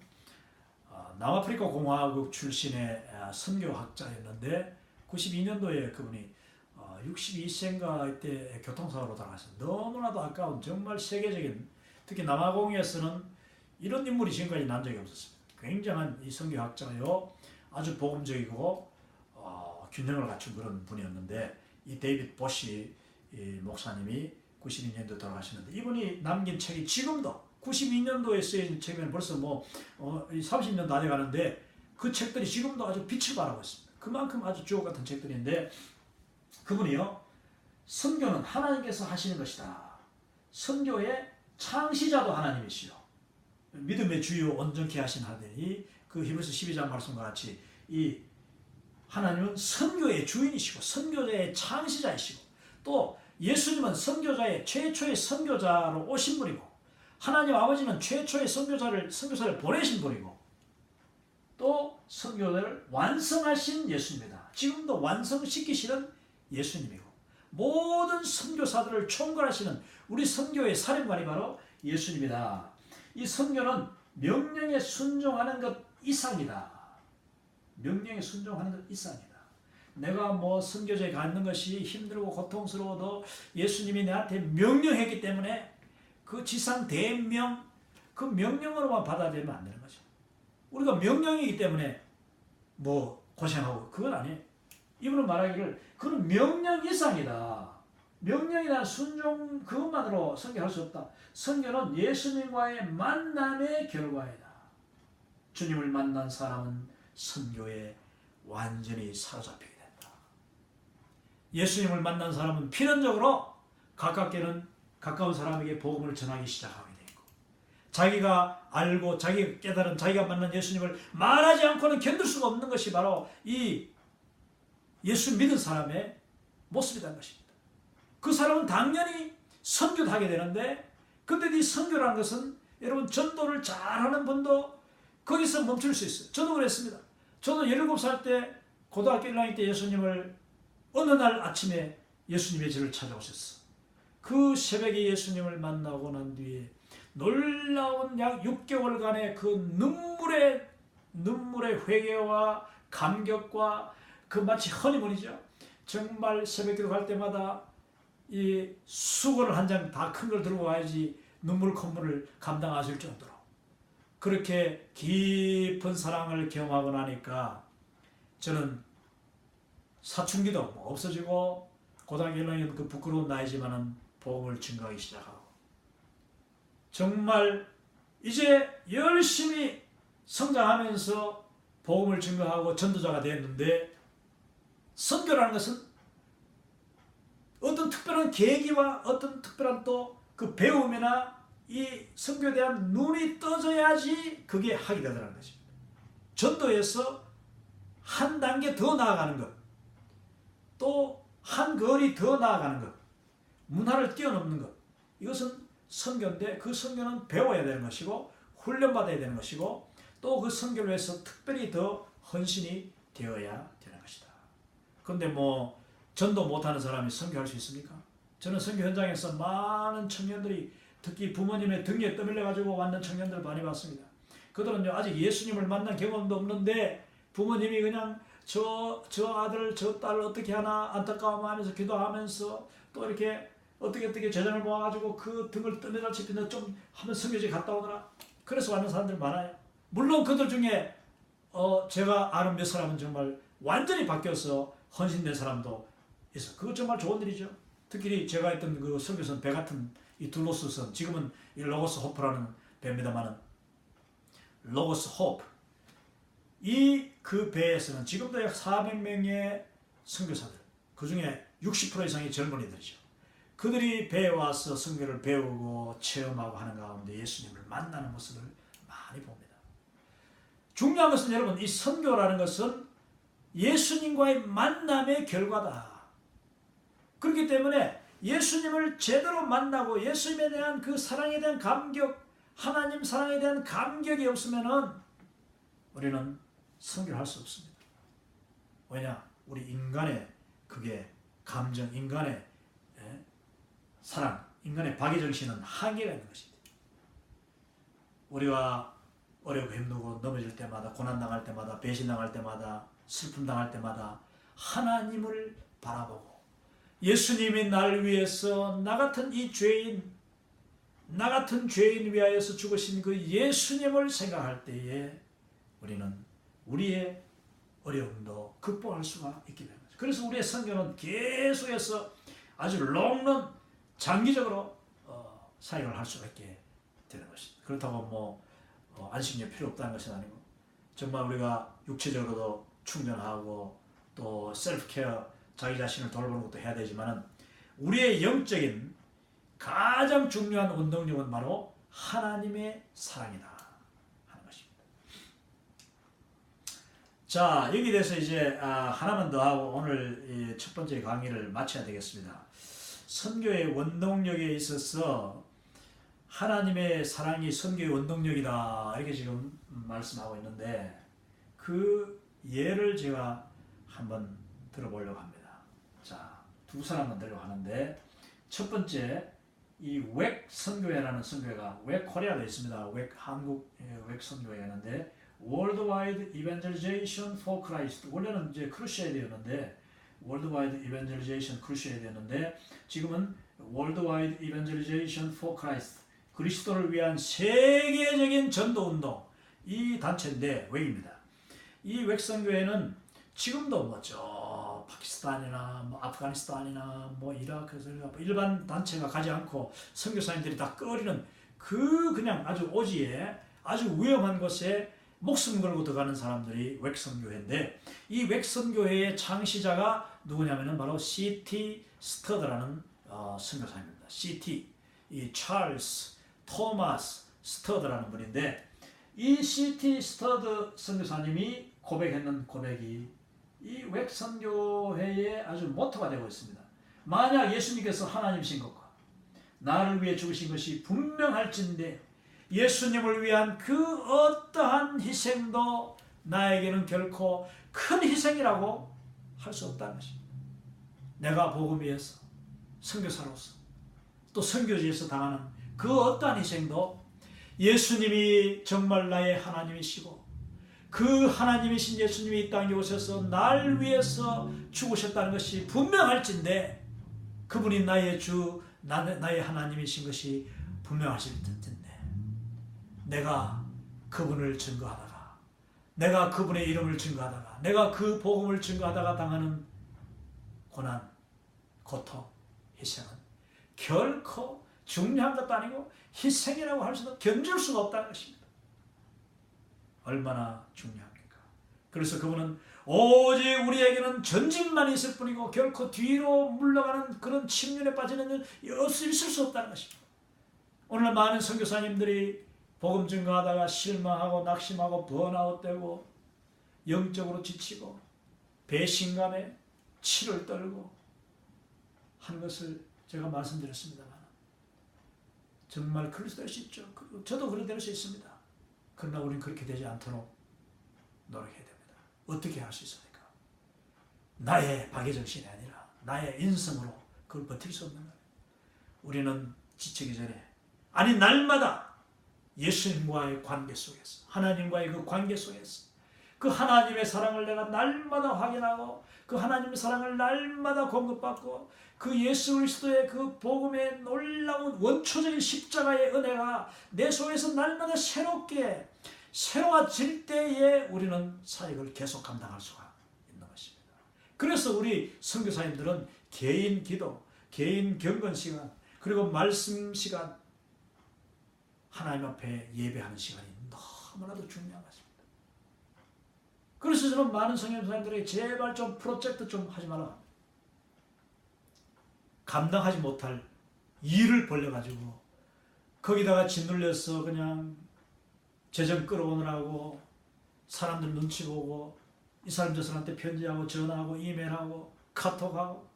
남아프리카 공화국 출신의 선교학자였는데 92년도에 그분이 62세인가 때 교통사고로 돌아가서 너무나도 아까운, 정말 세계적인, 특히 남아공에서는 이런 인물이 지금까지 난 적이 없었습니다. 굉장한 이 선교학자요, 아주 복음적이고 균형을 갖춘 그런 분이었는데, 이 데이빗 보시 목사님이 92년도에 돌아가셨는데, 이분이 남긴 책이 지금도 92년도에 쓰인 책은 벌써 30년 다 돼가는데 그 책들이 지금도 아주 빛을 발하고 있습니다. 그만큼 아주 주옥 같은 책들인데, 그분이요, 선교는 하나님께서 하시는 것이다. 선교의 창시자도 하나님이시요, 믿음의 주요 온전케 하신 하나님이, 그 히브리서 12장 말씀과 같이 이 하나님은 선교의 주인이시고 선교자의 창시자이시고, 또 예수님은 선교자의 최초의 선교자로 오신 분이고, 하나님 아버지는 최초의 선교사를 보내신 분이고, 또 선교를 완성하신 예수님이다. 지금도 완성시키시는 예수님이고, 모든 선교사들을 총괄하시는 우리 선교의 사령관이 바로 예수님이다. 이 선교는 명령에 순종하는 것 이상이다. 명령에 순종하는 것 이상이다. 내가 선교지에 가는 것이 힘들고 고통스러워도 예수님이 내한테 명령했기 때문에 그 지상 대명, 그 명령으로만 받아들이면 안 되는 거죠. 우리가 명령이기 때문에 고생하고, 그건 아니에요. 이분은 말하기를 그는 명령 이상이다. 명령에 대한 순종 그것만으로 선교할 수 없다. 선교는 예수님과의 만남의 결과이다. 주님을 만난 사람은 선교에 완전히 사로잡히게 된다. 예수님을 만난 사람은 필연적으로 가까운 사람에게 복음을 전하기 시작하게 되고, 자기가 알고 자기가 깨달은 자기가 만난 예수님을 말하지 않고는 견딜 수가 없는 것이 바로 이 예수 믿은 사람의 모습이라는 것입니다. 그 사람은 당연히 선교도 하게 되는데, 근데 이 선교라는 것은 여러분, 전도를 잘하는 분도 거기서 멈출 수 있어요. 저도 그랬습니다. 저도 17살 때 고등학교 1학년 때 예수님을 어느 날 아침에 예수님의 집을 찾아오셨어. 그 새벽에 예수님을 만나고 난 뒤에 놀라운 약 6개월간의 그 눈물의 회개와 감격과 그 마치 허니문이죠. 정말 새벽기도 갈 때마다 이 수건을 한 장 다 큰 걸 들고 와야지 눈물 콧물을 감당하실 정도로 그렇게 깊은 사랑을 경험하고 나니까 저는 사춘기도 없어지고 고등학교 1학년 그 부끄러운 나이지만은 복음을 증거하기 시작하고, 정말 이제 열심히 성장하면서 복음을 증거하고 전도자가 되었는데, 선교라는 것은 어떤 특별한 계기와 어떤 특별한 또 그 배움이나 이 선교에 대한 눈이 떠져야지 그게 하게 되더라는 것입니다. 전도에서 한 단계 더 나아가는 것, 또 한 거리 더 나아가는 것, 문화를 뛰어넘는 것, 이것은 선교인데, 그 선교는 배워야 되는 것이고 훈련받아야 되는 것이고, 또 그 선교를 위해서 특별히 더 헌신이 되어야 되는 것이다. 그런데 전도 못하는 사람이 선교할 수 있습니까? 저는 선교 현장에서 많은 청년들이 특히 부모님의 등에 떠밀려가지고 왔는 청년들을 많이 봤습니다. 그들은요 아직 예수님을 만난 경험도 없는데 부모님이 그냥 저 아들 저 딸을 어떻게 하나 안타까워하면서 기도하면서 또 이렇게 어떻게 재정을 모아가지고 그 등을 떠밀어 집히는 좀 한번 선교지 갔다 오더라. 그래서 왔는 사람들 많아요. 물론 그들 중에 제가 아는 몇 사람은 정말 완전히 바뀌어서 헌신된 사람도 있어. 그거 정말 좋은 일이죠. 특히 제가 했던 그 선교선 배 같은 이 둘로스선, 지금은 이 로고스 호프라는 배입니다만은 로고스 호프, 이 그 배에서는 지금도 약 400명의 선교사들, 그 중에 60% 이상이 젊은이들이죠. 그들이 배에 와서 선교를 배우고 체험하고 하는 가운데 예수님을 만나는 모습을 많이 봅니다. 중요한 것은 여러분, 이 선교라는 것은 예수님과의 만남의 결과다. 그렇기 때문에 예수님을 제대로 만나고 예수님에 대한 그 사랑에 대한 감격, 하나님 사랑에 대한 감격이 없으면은 우리는 선교를 할 수 없습니다. 왜냐? 우리 인간의 그게 감정, 인간의 사랑, 인간의 박애정신은 한계가 있는 것입니다. 우리가 어렵고 힘들고 넘어질 때마다, 고난당할 때마다, 배신당할 때마다, 슬픔당할 때마다 하나님을 바라보고 예수님이 나를 위해서 나 같은 이 죄인, 나 같은 죄인 위하여서 죽으신 그 예수님을 생각할 때에 우리는 우리의 어려움도 극복할 수가 있게 되는 거죠. 그래서 우리의 선교는 계속해서 아주 롱런, 장기적으로 사역을 할 수가 있게 되는 것입니다. 그렇다고 뭐 안식년 필요 없다는 것은 아니고 정말 우리가 육체적으로도 충전하고 또 셀프 케어, 자기 자신을 돌보는 것도 해야 되지만은 우리의 영적인 가장 중요한 원동력은 바로 하나님의 사랑이다 하는 것입니다. 자, 여기 대해서 이제 하나만 더 하고 오늘 첫 번째 강의를 마쳐야 되겠습니다. 선교의 원동력에 있어서 하나님의 사랑이 선교의 원동력이다 이렇게 지금 말씀하고 있는데 그 예를 제가 한번 들어보려고 합니다. 자, 두 사람만 들려고 하는데 첫 번째 이 웩 선교회라는 선교회가 웩 코리아도 있습니다. 웩 한국 웩 선교회가 있는데 Worldwide Evangelization for Christ, 원래는 이제 크루세이드였는데 Worldwide Evangelization 크루세이드였는데 지금은 Worldwide Evangelization for Christ, 그리스도를 위한 세계적인 전도운동, 이 단체인데 웩입니다. 이 웩 선교회는 지금도 뭐죠, 파키스탄이나 뭐 아프가니스탄이나 뭐 이라크에서 일반 단체가 가지 않고 선교사님들이 다 꺼리는 그냥 아주 오지에 아주 위험한 곳에 목숨 걸고 들어가는 사람들이 웩 선교회인데 이 웩 선교회의 창시자가 누구냐면은 바로 C.T. 스터드라는 선교사입니다. C.T. 이 찰스 토마스 스터드라는 분인데 이 C.T. 스터드 선교사님이 고백했는 고백이 이 웩 선교회의 아주 모토가 되고 있습니다. 만약 예수님께서 하나님이신 것과 나를 위해 죽으신 것이 분명할진대 예수님을 위한 그 어떠한 희생도 나에게는 결코 큰 희생이라고 할 수 없다는 것입니다. 내가 복음 위해서 선교사로서 또 선교지에서 당하는 그 어떠한 희생도 예수님이 정말 나의 하나님이시고 그 하나님이신 예수님이 이 땅에 오셔서 날 위해서 죽으셨다는 것이 분명할진대 그분이 나의 주, 나의 하나님이신 것이 분명하실 텐데 내가 그분을 증거하다가 내가 그분의 이름을 증거하다가 내가 그 복음을 증거하다가 당하는 고난, 고통, 희생은 결코 중요한 것도 아니고 희생이라고 할 수도 견줄 수가 없다는 것입니다. 얼마나 중요합니까? 그래서 그분은 오직 우리에게는 전진만 있을 뿐이고 결코 뒤로 물러가는 그런 침륜에 빠지는 일이 있을 수 없다는 것입니다. 오늘 많은 선교사님들이 복음 증거하다가 실망하고 낙심하고 번아웃되고 영적으로 지치고 배신감에 치를 떨고 하는 것을 제가 말씀드렸습니다만 정말 그럴 수 있죠. 저도 그런 될 수 있습니다. 그러나 우리는 그렇게 되지 않도록 노력해야 됩니다. 어떻게 할 수 있습니까? 나의 박애정신이 아니라 나의 인성으로 그걸 버틸 수 없는 거예요. 우리는 지치기 전에, 아니 날마다 예수님과의 관계 속에서, 하나님과의 그 관계 속에서 그 하나님의 사랑을 내가 날마다 확인하고 그 하나님의 사랑을 날마다 공급받고 그 예수 그리스도의 그 복음의 놀라운 원초적인 십자가의 은혜가 내 속에서 날마다 새롭게 새로워질 때에 우리는 사역을 계속 감당할 수가 있는 것입니다. 그래서 우리 선교사님들은 개인 기도, 개인 경건 시간, 그리고 말씀 시간, 하나님 앞에 예배하는 시간이 너무나도 중요한 것입니다. 그래서 저는 많은 선교사님들에게 제발 좀 프로젝트 좀 하지 마라. 감당하지 못할 일을 벌려가지고 거기다가 짓눌려서 그냥 재정 끌어오느라고 사람들 눈치 보고 이 사람 저 사람한테 편지하고 전화하고 이메일하고 카톡하고,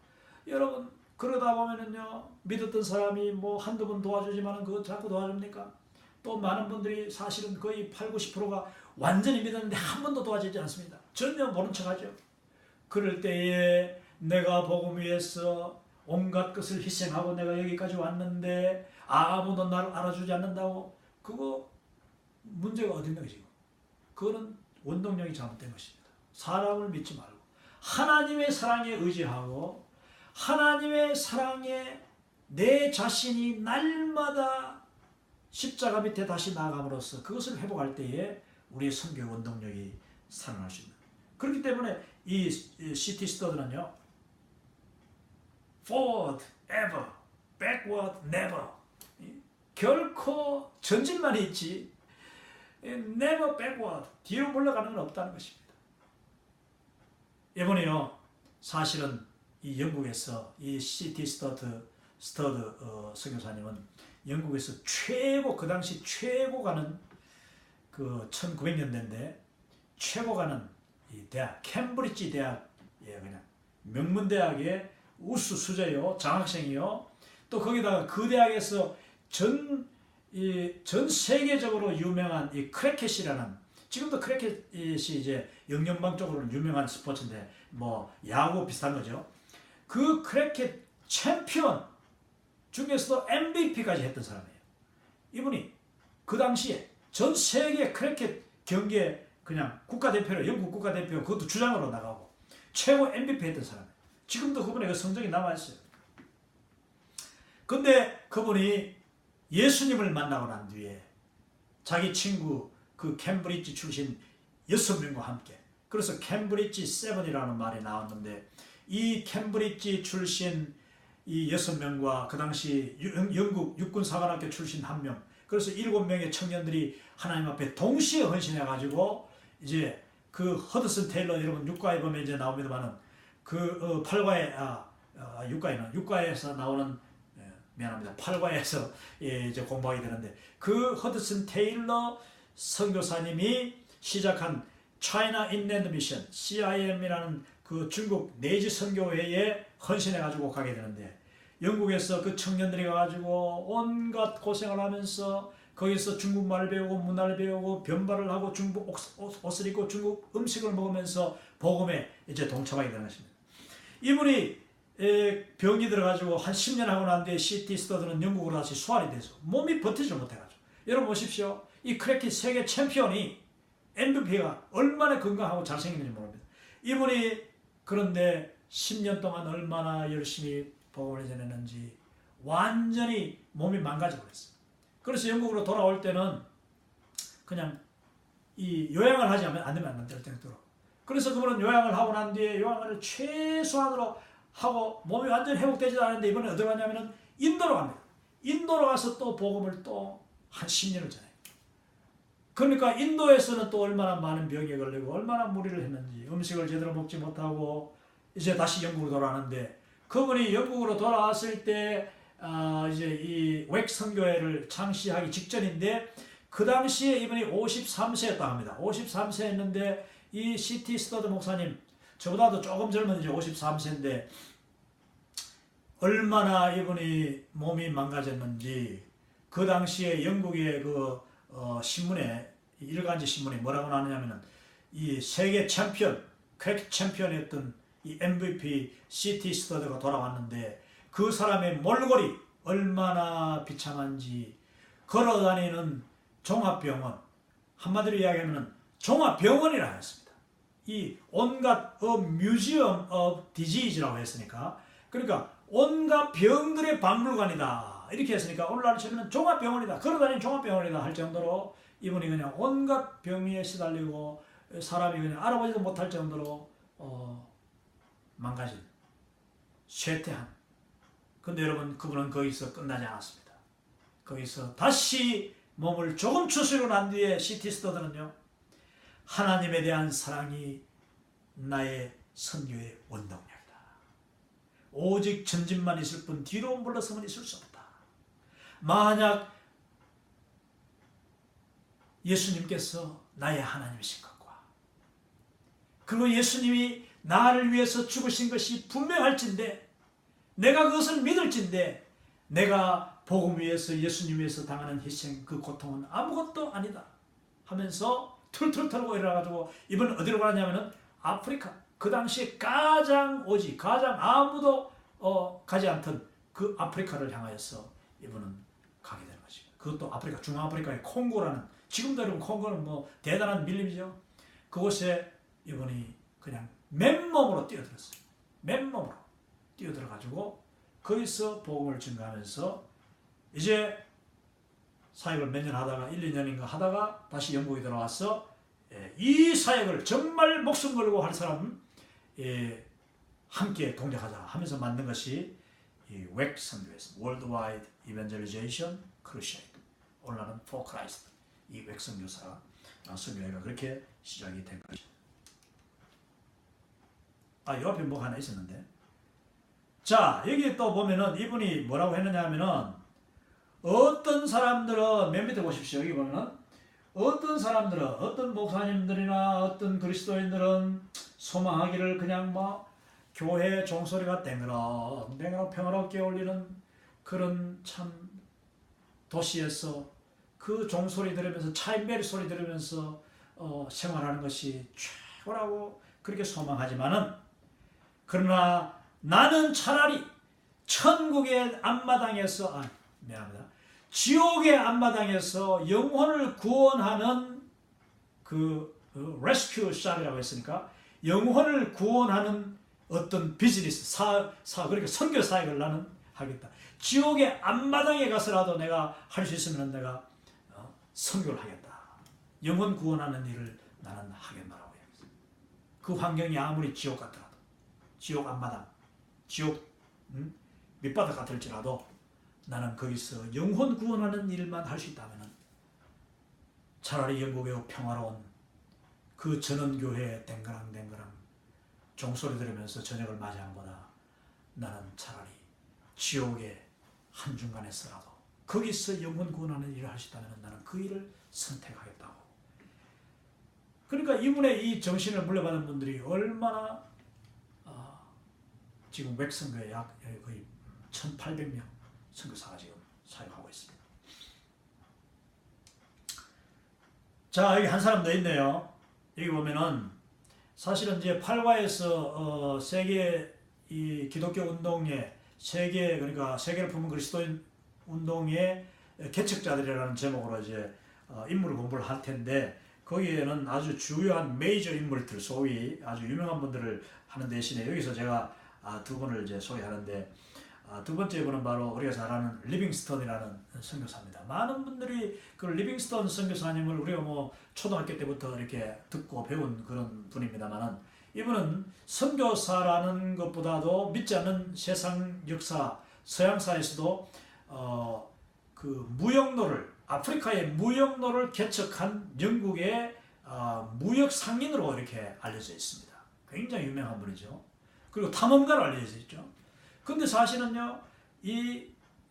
여러분 그러다 보면은요, 믿었던 사람이 뭐 한두 번 도와주지만은 그거 자꾸 도와줍니까? 또 많은 분들이 사실은 거의 80, 90%가 완전히 믿었는데 한 번도 도와주지 않습니다. 전혀 모른 척하죠. 그럴 때에 내가 복음 위해서 온갖 것을 희생하고 내가 여기까지 왔는데 아무도 나를 알아주지 않는다고, 그거 문제가 어디 있는 것이고, 그거는 원동력이 잘못된 것입니다. 사람을 믿지 말고 하나님의 사랑에 의지하고 하나님의 사랑에 내 자신이 날마다 십자가 밑에 다시 나아감으로써 그것을 회복할 때에 우리의 선교 원동력이 살아날 수 있는. 그렇기 때문에 이 시티 스터드는요, forward ever, backward never. 결코 전진만 있지 never backward, 뒤로 물러가는 건 없다는 것입니다. 이번에요, 사실은 이 영국에서 이 시티 스터드 선교사님은 영국에서 최고, 그 당시 최고 가는 그 1900년대인데 최고 가는 이 대학, 캠브리지 대학에 그냥 명문대학의 우수 수재요, 장학생이요. 또 거기다가 그 대학에서 전 세계적으로 유명한 이 크리켓이라는, 지금도 크리켓이 이제 영연방 쪽으로는 유명한 스포츠인데 뭐 야구 비슷한 거죠. 그 크리켓 챔피언 중에서도 MVP까지 했던 사람이에요. 이분이 그 당시에 전 세계 크리켓 경기에 그냥 국가대표로, 영국 국가대표 그것도 주장으로 나가고 최고 MVP 했던 사람이에요. 지금도 그분의 그 성적이 남아있어요. 근데 그분이 예수님을 만나고 난 뒤에 자기 친구 그 캠브리지 출신 6명과 함께, 그래서 캠브리지 7이라는 말이 나왔는데 이 캠브리지 출신 이 6명과 그 당시 영국 육군사관학교 출신 1명, 그래서 7명의 청년들이 하나님 앞에 동시에 헌신해가지고 이제 그 허드슨 테일러, 여러분 육가에 보면 이제 나옵니다만은 그 8과에 육가에서 나오는, 미안합니다, 8과에서 이제 공부하게 되는데 그 허드슨 테일러 선교사님이 시작한 China Inland Mission, CIM이라는 그 중국 내지 선교회에 헌신해가지고 가게 되는데, 영국에서 그 청년들이 가가지고 온갖 고생을 하면서 거기서 중국말을 배우고 문화를 배우고 변발을 하고 중국 옷을 입고 중국 음식을 먹으면서 복음에 이제 동참하게 되는 것입니다. 이분이 병이 들어가지고 한 10년 하고 난 뒤에 시티 스터드는 영국으로 다시 수환이 돼서 몸이 버티지 못해가지고, 여러분 보십시오. 이 크리켓 세계 챔피언이 MVP가 얼마나 건강하고 잘생겼는지 모릅니다. 이분이 그런데 10년 동안 얼마나 열심히 복음을 전했는지 완전히 몸이 망가져 버렸어요. 그래서 영국으로 돌아올 때는 그냥 이 요양을 하지 않으면 안 될 정도로. 그래서 그분은 요양을 하고 난 뒤에 요양을 최소한으로 하고 몸이 완전히 회복되지도 않았는데 이번에 어디 가냐면은 인도로 갑니다. 인도로 가서 또 복음을 또 한 10년을 전해요. 그러니까 인도에서는 또 얼마나 많은 병에 걸리고 얼마나 무리를 했는지, 음식을 제대로 먹지 못하고 이제 다시 영국으로 돌아왔는데, 그분이 영국으로 돌아왔을 때 이제 이 웩 선교회를 창시하기 직전인데 그 당시에 이분이 53세였다 합니다. 53세였는데 이 시티 스터드 목사님, 저보다도 조금 젊은 이제 53세인데 얼마나 이분이 몸이 망가졌는지, 그 당시에 영국의 그 신문에, 일간지 신문에 뭐라고 나오냐면은 이 세계 챔피언, 크리켓 챔피언이었던 이 MVP CT 스터디가 돌아왔는데 그 사람의 몰골이 얼마나 비참한지 걸어다니는 종합병원, 한마디로 이야기하면 종합병원이라 했습니다. 이 온갖 뮤지엄 of disease라고 했으니까 그러니까 온갖 병들의 박물관이다 이렇게 했으니까 오늘날 치면 종합병원이다, 걸어다니는 종합병원이다 할 정도로 이분이 그냥 온갖 병에 시달리고 사람이 그냥 알아보지도 못할 정도로 망가진, 쇠퇴한. 근데 여러분 그분은 거기서 끝나지 않았습니다. 거기서 다시 몸을 조금 추스리고 난 뒤에 CT 스터드는요, 하나님에 대한 사랑이 나의 선교의 원동력이다. 오직 전진만 있을 뿐 뒤로 물러서면 있을 수 없다. 만약 예수님께서 나의 하나님이신 것과 그리고 예수님이 나를 위해서 죽으신 것이 분명할진데 내가 그것을 믿을진데 내가 복음 위해서 예수님 위해서 당하는 희생 그 고통은 아무것도 아니다 하면서 툴툴 털고 일어나가지고 이번은 어디로 가냐면은 아프리카, 그 당시에 가장 아무도 가지 않던 그 아프리카를 향하여서 이분은 가게 되는 것입니다. 그것도 아프리카, 중앙아프리카의 콩고라는, 지금도 여러분 콩고는 뭐 대단한 밀림이죠. 그곳에 이분이 그냥 맨몸으로 뛰어들었어요. 맨몸으로 뛰어들어가지고 거기서 복음을 증거하면서 이제 사역을 몇 년 하다가 1, 2년인가 하다가 다시 영국에 들어와서 이 사역을 정말 목숨 걸고 할 사람 함께 동력하자 하면서 만든 것이 이 웩 선교였습니다. Worldwide Evangelization Crusade. 오늘날은 For Christ. 이 웩 선교사 선교회가 그렇게 시작이 된 것이죠. 요 앞에 뭐가 하나 있었는데. 자, 여기 또 보면은 이분이 뭐라고 했느냐 하면은 어떤 사람들은 맨 밑에 보십시오. 여기 보면은 어떤 사람들은, 어떤 목사님들이나 어떤 그리스도인들은 소망하기를 그냥 뭐 교회 종소리가 땡그랑 평화롭게 울리는 그런 참 도시에서 그 종소리 들으면서 차인벨 소리 들으면서 생활하는 것이 최고라고 그렇게 소망하지만은, 그러나 나는 차라리 천국의 앞마당에서 지옥의 앞마당에서 영혼을 구원하는 그 레스큐 샵이라고 했으니까 영혼을 구원하는 어떤 비즈니스 그러니까 선교 사역을 나는 하겠다. 지옥의 앞마당에 가서라도 내가 할 수 있으면 내가 선교를 하겠다. 영혼 구원하는 일을 나는 하겠노라고 합니다. 그 환경이 아무리 지옥 같더라도, 지옥 앞마당, 지옥 밑바닥 같을지라도 나는 거기서 영혼 구원하는 일만 할 수 있다면 차라리 영국의 평화로운 그 전원교회 댕그랑댕그랑 종소리 들으면서 저녁을 맞이하는 것보다 나는 차라리 지옥의 한중간에서라도 거기서 영혼 구원하는 일을 할 수 있다면 나는 그 일을 선택하겠다고. 그러니까 이분의 이 정신을 물려받은 분들이 얼마나 지금 웩 선교에 약 거의 1800명 선교사가 지금 사역하고 있습니다. 자, 여기 한 사람 더 있네요. 여기 보면은 사실은 이제 팔과에서 세계 이 기독교 운동의 그러니까 세계를 품은 그리스도인 운동의 개척자들이라는 제목으로 이제 인물을 공부를 할 텐데, 거기에는 아주 주요한 메이저 인물들, 소위 아주 유명한 분들을 하는 대신에 여기서 제가 두 분을 이제 소개하는데, 두 번째 분은 바로 우리가 잘 아는 리빙스턴이라는 선교사입니다. 많은 분들이 그 리빙스턴 선교사님을 우리가 뭐 초등학교 때부터 이렇게 듣고 배운 그런 분입니다만은, 이분은 선교사라는 것보다도 믿지 않는 세상 역사, 서양사에서도 그 무역로를, 아프리카의 무역로를 개척한 영국의 무역 상인으로 이렇게 알려져 있습니다. 굉장히 유명한 분이죠. 그리고 탐험가로 알려져 있죠. 근데 사실은요, 이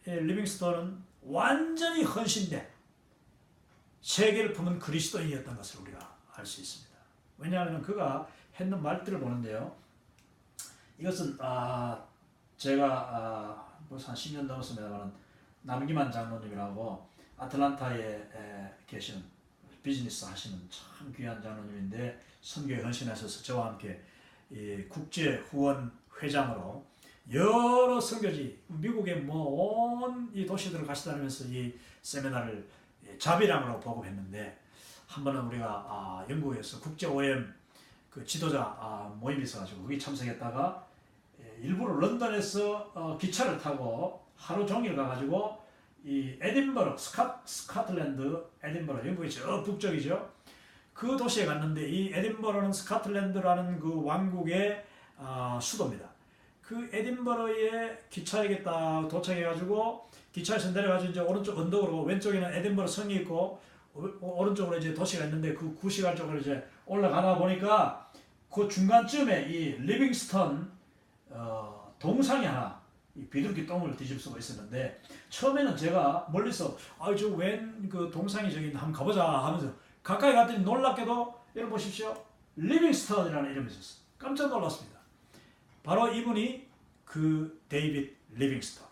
리빙스턴은 완전히 헌신된 세계를 품은 그리스도인이었던 것을 우리가 알 수 있습니다. 왜냐하면 그가 했는 말들을 보는데요, 이것은 제가 벌써 한 10년 넘었습니다만 남기만 장로님이라고 아틀란타에 계시는 비즈니스 하시는 참 귀한 장로님인데 선교에 헌신하셔서 저와 함께 이 국제 후원 회장으로 여러 선교지 미국의 뭐 온 이 도시들을 같이 다니면서 이 세미나를 자비랑으로 보급했는데 한 번은 우리가 영국에서 국제 OM 그 지도자 모임이 있어가지고 거기 참석했다가 일부러 런던에서 기차를 타고 하루 종일 가가지고 이 에딘버러 스코틀랜드 에딘버러 영국의 저 북쪽이죠. 그 도시에 갔는데 이 에딘버러는 스코틀랜드라는 그 왕국의 수도입니다. 그 에딘버러에 기차에 딱 도착해가지고 기차에서 내려가지고 이제 오른쪽 언덕으로 왼쪽에는 에딘버러 성이 있고 오른쪽으로 이제 도시가 있는데 그 구시갈 쪽으로 이제 올라가다 보니까 그 중간쯤에 이 리빙스턴 동상이 하나 이 비둘기 똥을 뒤집수고 있었는데 처음에는 제가 멀리서 저 웬 그 동상이 저기 한번 가보자 하면서 가까이 갔더니 놀랍게도 여러분 보십시오. 리빙스턴이라는 이름이 있었어요. 깜짝 놀랐습니다. 바로 이분이 그 데이빗 리빙스턴.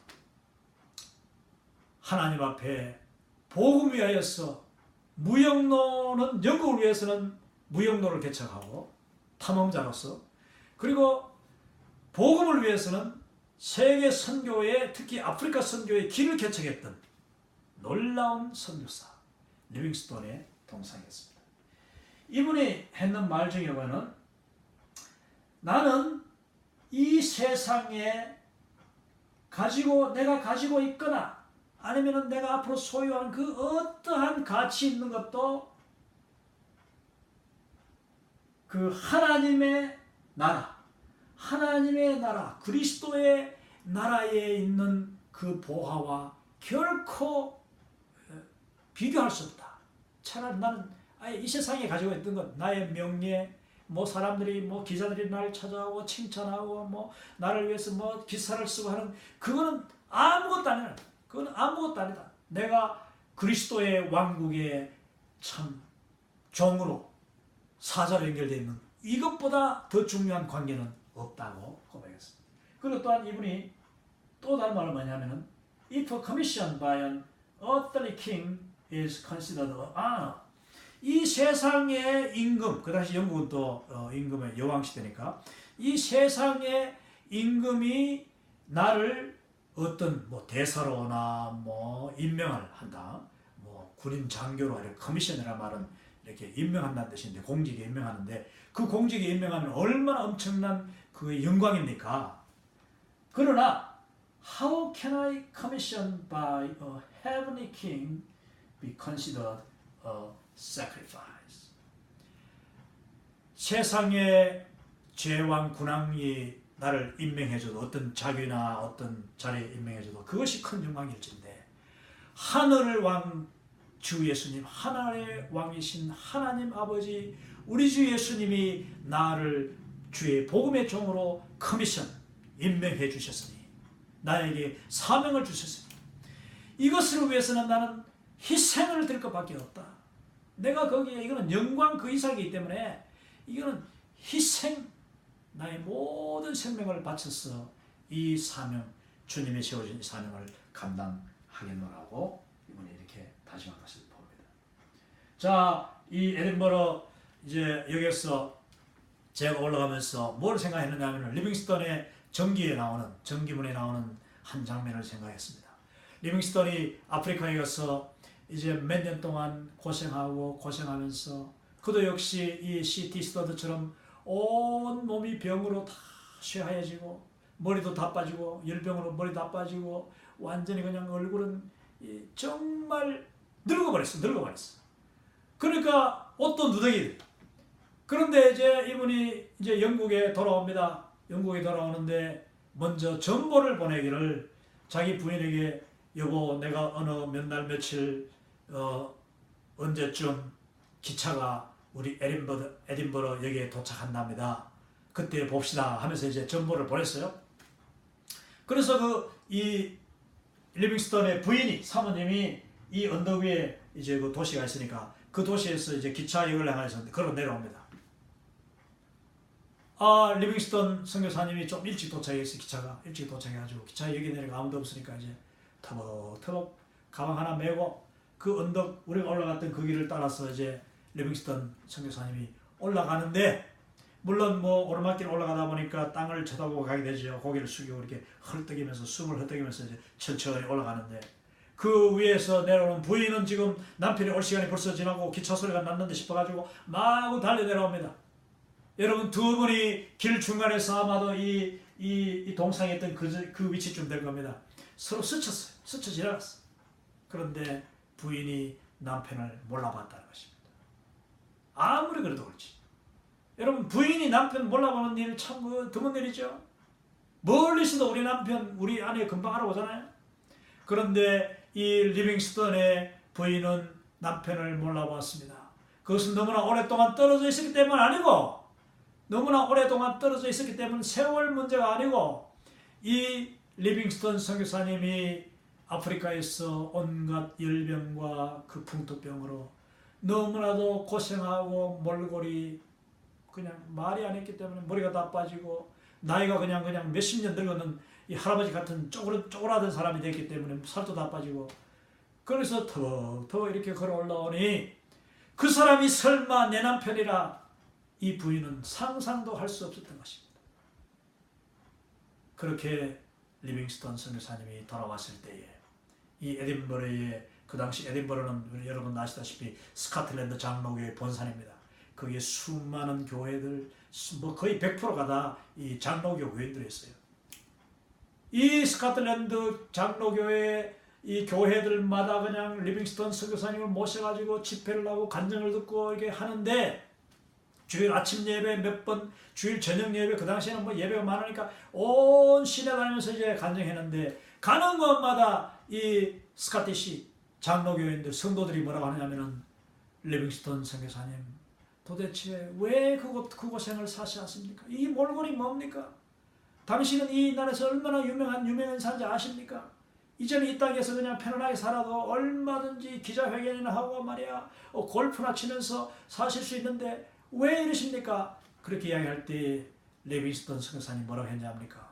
하나님 앞에 복음 위하여서 무역로는 영국을 위해서는 무역로를 개척하고 탐험자로서 그리고 복음을 위해서는 세계 선교에 특히 아프리카 선교에 길을 개척했던 놀라운 선교사 리빙스턴의 동상이었습니다. 이분이 했는 말 중에 하나는 나는 이 세상에 내가 가지고 있거나 아니면 내가 앞으로 소유하는 그 어떠한 가치 있는 것도 그 하나님의 나라, 그리스도의 나라에 있는 그 보화와 결코 비교할 수 없다. 차라리 나는 이 세상에 가지고 있던 것, 나의 명예, 뭐 사람들이 뭐 기자들이 나를 찾아오고 칭찬하고 뭐 나를 위해서 뭐 기사를 쓰고 하는 그거는 아무것도 아니야. 그건 아무것도 아니다. 내가 그리스도의 왕국의 참 종으로 사자로 연결되어 있는 이것보다 더 중요한 관계는 없다고 고백했습니다. 그리고 또한 이분이 또 다른 말은 뭐냐면은 If a commission by an earthly king is considered an honor. 이 세상의 임금, 그 당시 영국은 또 임금의 여왕 시대니까 이 세상의 임금이 나를 어떤 뭐 대사로나 뭐 임명을 한다. 뭐 군인 장교로 이렇게 커미션이라는 말은 이렇게 임명한다는 뜻인데 공직에 임명하는데 그 공직에 임명하면 얼마나 엄청난 그 영광입니까? 그러나 How can I commission by a heavenly king be considered a sacrifice? 세상의 제왕 군왕이 나를 임명해줘도 어떤 자기나 어떤 자리에 임명해줘도 그것이 큰 영광일진데 하늘의 왕 주 예수님, 하나님의 왕이신 하나님 아버지 우리 주 예수님이 나를 주의 복음의 종으로 커미션 임명해 주셨으니 나에게 사명을 주셨으니 이것을 위해서는 나는 희생을 드릴 것밖에 없다. 내가 거기에 이거는 영광 그 이상이기 때문에 이거는 희생 나의 모든 생명을 바쳐서 이 사명 주님이 세워진 이 사명을 감당하겠노라고 이분이 이렇게 다짐한 것을 봅니다. 자, 이 에딘버러 이제 여기서 제가 올라가면서 뭘 생각했느냐 하면 리빙스턴의 전기문에 나오는 한 장면을 생각했습니다. 리빙스턴이 아프리카에 가서 이제 몇 년 동안 고생하면서 그도 역시 이 C.T. 스터드처럼 온 몸이 병으로 다 쇠하얘지고 머리도 다 빠지고 열병으로 머리 다 빠지고 완전히 그냥 얼굴은 정말 늙어버렸어. 그러니까 옷도 누더기. 그런데 이제 이분이 이제 영국에 돌아옵니다. 영국에 돌아오는데 먼저 전보를 보내기를 자기 부인에게 여보 내가 어느 몇 날 며칠 언제쯤 기차가 우리 에딘버러 역에 도착한답니다. 그때 봅시다 하면서 이제 전보를 보냈어요. 그래서 이 리빙스턴의 부인이 사모님이 이 언덕 위에 이제 그 도시가 있으니까 그 도시에서 이제 기차역을 향해서 걸어 내려옵니다. 리빙스턴 선교사님이 좀 일찍 도착했어요. 기차가 일찍 도착해가지고 기차역에 내려가 아무도 없으니까 이제 터벅터벅 가방 하나 메고 그 언덕 우리가 올라갔던 그 길을 따라서 이제 리빙스턴 선교사님이 올라가는데 물론 뭐 오르막길 올라가다 보니까 땅을 쳐다보고 가게 되죠. 고개를 숙이고 이렇게 헐떡이면서 숨을 헐떡이면서 이제 천천히 올라가는데 그 위에서 내려오는 부인은 지금 남편이 올 시간이 벌써 지나고 기차 소리가 났는데 싶어가지고 마구 달려 내려옵니다. 여러분 두 분이 길 중간에서 아마도 이 동상에 있던 그 위치쯤 될 겁니다. 서로 스쳤어요. 스쳐 지나갔어. 그런데 부인이 남편을 몰라봤다는 것입니다. 아무리 그래도 그렇지. 여러분 부인이 남편 몰라보는 일 참 드문 일이죠. 멀리서도 우리 남편, 우리 아내 금방 알아보잖아요. 그런데 이 리빙스턴의 부인은 남편을 몰라봤습니다. 그것은 너무나 오랫동안 떨어져 있었기 때문 아니고 너무나 오랫동안 떨어져 있었기 때문에 세월 문제가 아니고 이 리빙스턴 선교사님이 아프리카에서 온갖 열병과 그 풍토병으로 너무나도 고생하고 몰골이 그냥 말이 안 했기 때문에 머리가 다 빠지고 나이가 그냥 몇십 년 늙었는 이 할아버지 같은 쪼그라든 사람이 됐기 때문에 살도 다 빠지고 그래서 더 이렇게 걸어 올라오니 그 사람이 설마 내 남편이라 이 부인은 상상도 할 수 없었던 것입니다. 그렇게 리빙스턴 선교사님이 돌아왔을 때에 이 에딘버러에 그 당시 에딘버러는 여러분 아시다시피 스코틀랜드 장로교의 본산입니다. 거기에 수많은 교회들 뭐 거의 100%가 다 이 장로교 교인들이었어요. 이 스코틀랜드 장로교회 이 교회들마다 그냥 리빙스턴 선교사님을 모셔가지고 집회를 하고 간증을 듣고 이렇게 하는데 주일 아침 예배 몇 번, 주일 저녁 예배 그 당시에는 뭐 예배가 많으니까 온 시내 다니면서 이제 간증했는데 가는 곳마다 이 스카티시 장로교인들 성도들이 뭐라고 하냐면은 리빙스턴 선교사님 도대체 왜 그 고생을 사시았습니까? 이 몰골이 뭡니까? 당신은 이 나라에서 얼마나 유명한 산지 아십니까? 이제는 이 땅에서 그냥 편안하게 살아도 얼마든지 기자회견이나 하고 말이야 골프나 치면서 사실 수 있는데 왜 이러십니까? 그렇게 이야기할 때 리빙스턴 선교사님 뭐라고 했냐합니까?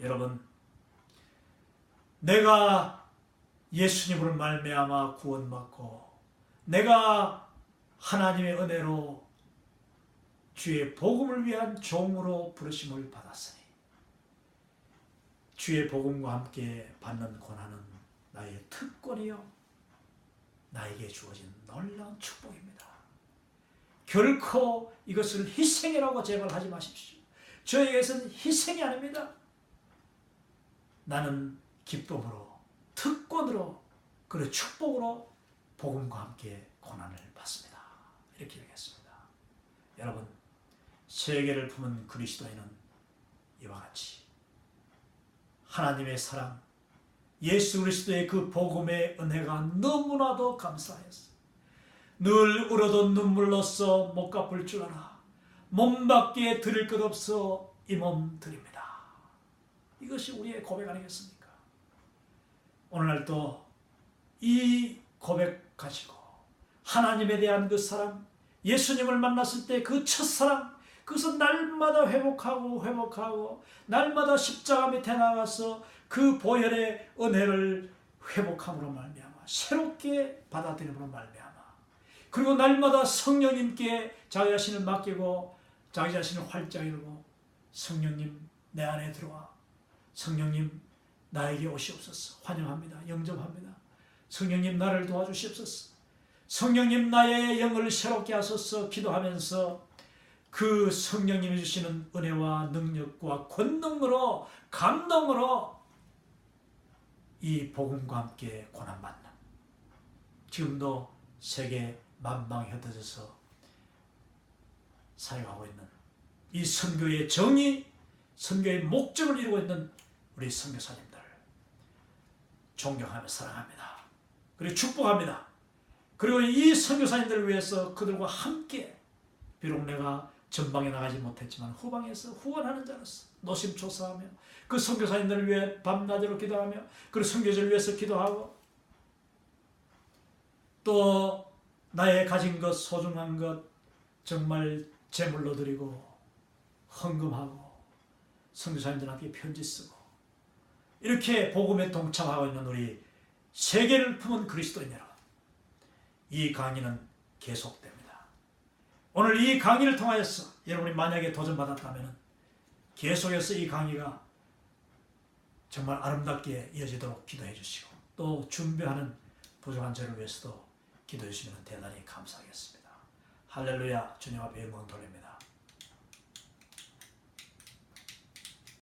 여러분 내가 예수님으로 말미암아 구원받고 내가 하나님의 은혜로 주의 복음을 위한 종으로 부르심을 받았으니 주의 복음과 함께 받는 고난은 나의 특권이요 나에게 주어진 놀라운 축복입니다. 결코 이것을 희생이라고 제발하지 마십시오. 저에게서는 희생이 아닙니다. 나는 기쁨으로 특권으로 그리고 축복으로 복음과 함께 고난을 받습니다. 이렇게 얘기했습니다. 여러분 세계를 품은 그리스도인은 이와 같이 하나님의 사랑 예수 그리스도의 그 복음의 은혜가 너무나도 감사해서 늘 울어도 눈물로써 못 갚을 줄 알아 몸밖에 드릴 것 없어 이 몸 드립니다. 이것이 우리의 고백 아니겠습니까? 오늘날도 이 고백 가지고 하나님에 대한 그 사랑 예수님을 만났을 때 그 첫사랑 그것은 날마다 회복하고 날마다 십자가 밑에 나가서 그 보혈의 은혜를 회복함으로 말미암아 새롭게 받아들임으로 말미암아 그리고 날마다 성령님께 자기 자신을 맡기고 자기 자신을 활짝 열고 성령님 내 안에 들어와 성령님 나에게 오시옵소서 환영합니다. 영접합니다. 성령님 나를 도와주시옵소서. 성령님 나의 영을 새롭게 하소서 기도하면서 그 성령님이 주시는 은혜와 능력과 권능으로 감동으로 이 복음과 함께 고난받는 지금도 세계 만방에 흩어져서 사역하고 있는 이 선교의 정의, 선교의 목적을 이루고 있는 우리 선교사님들 존경하며 사랑합니다. 그리고 축복합니다. 그리고 이 선교사님들을 위해서 그들과 함께 비록 내가 전방에 나가지 못했지만 후방에서 후원하는 자로서 노심초사하며 그 선교사님들을 위해 밤낮으로 기도하며 그리고 선교지를 위해서 기도하고 또 나의 가진 것 소중한 것 정말 제물로 드리고 헌금하고 선교사님들한테 편지 쓰고 이렇게 복음에 동참하고 있는 우리 세계를 품은 그리스도인 여러분 이 강의는 계속됩니다. 오늘 이 강의를 통하여서 여러분이 만약에 도전받았다면 계속해서 이 강의가 정말 아름답게 이어지도록 기도해 주시고 또 준비하는 부족한 저를 위해서도 기도해 주시면 대단히 감사하겠습니다. 할렐루야. 주님 앞에 영광 돌립니다.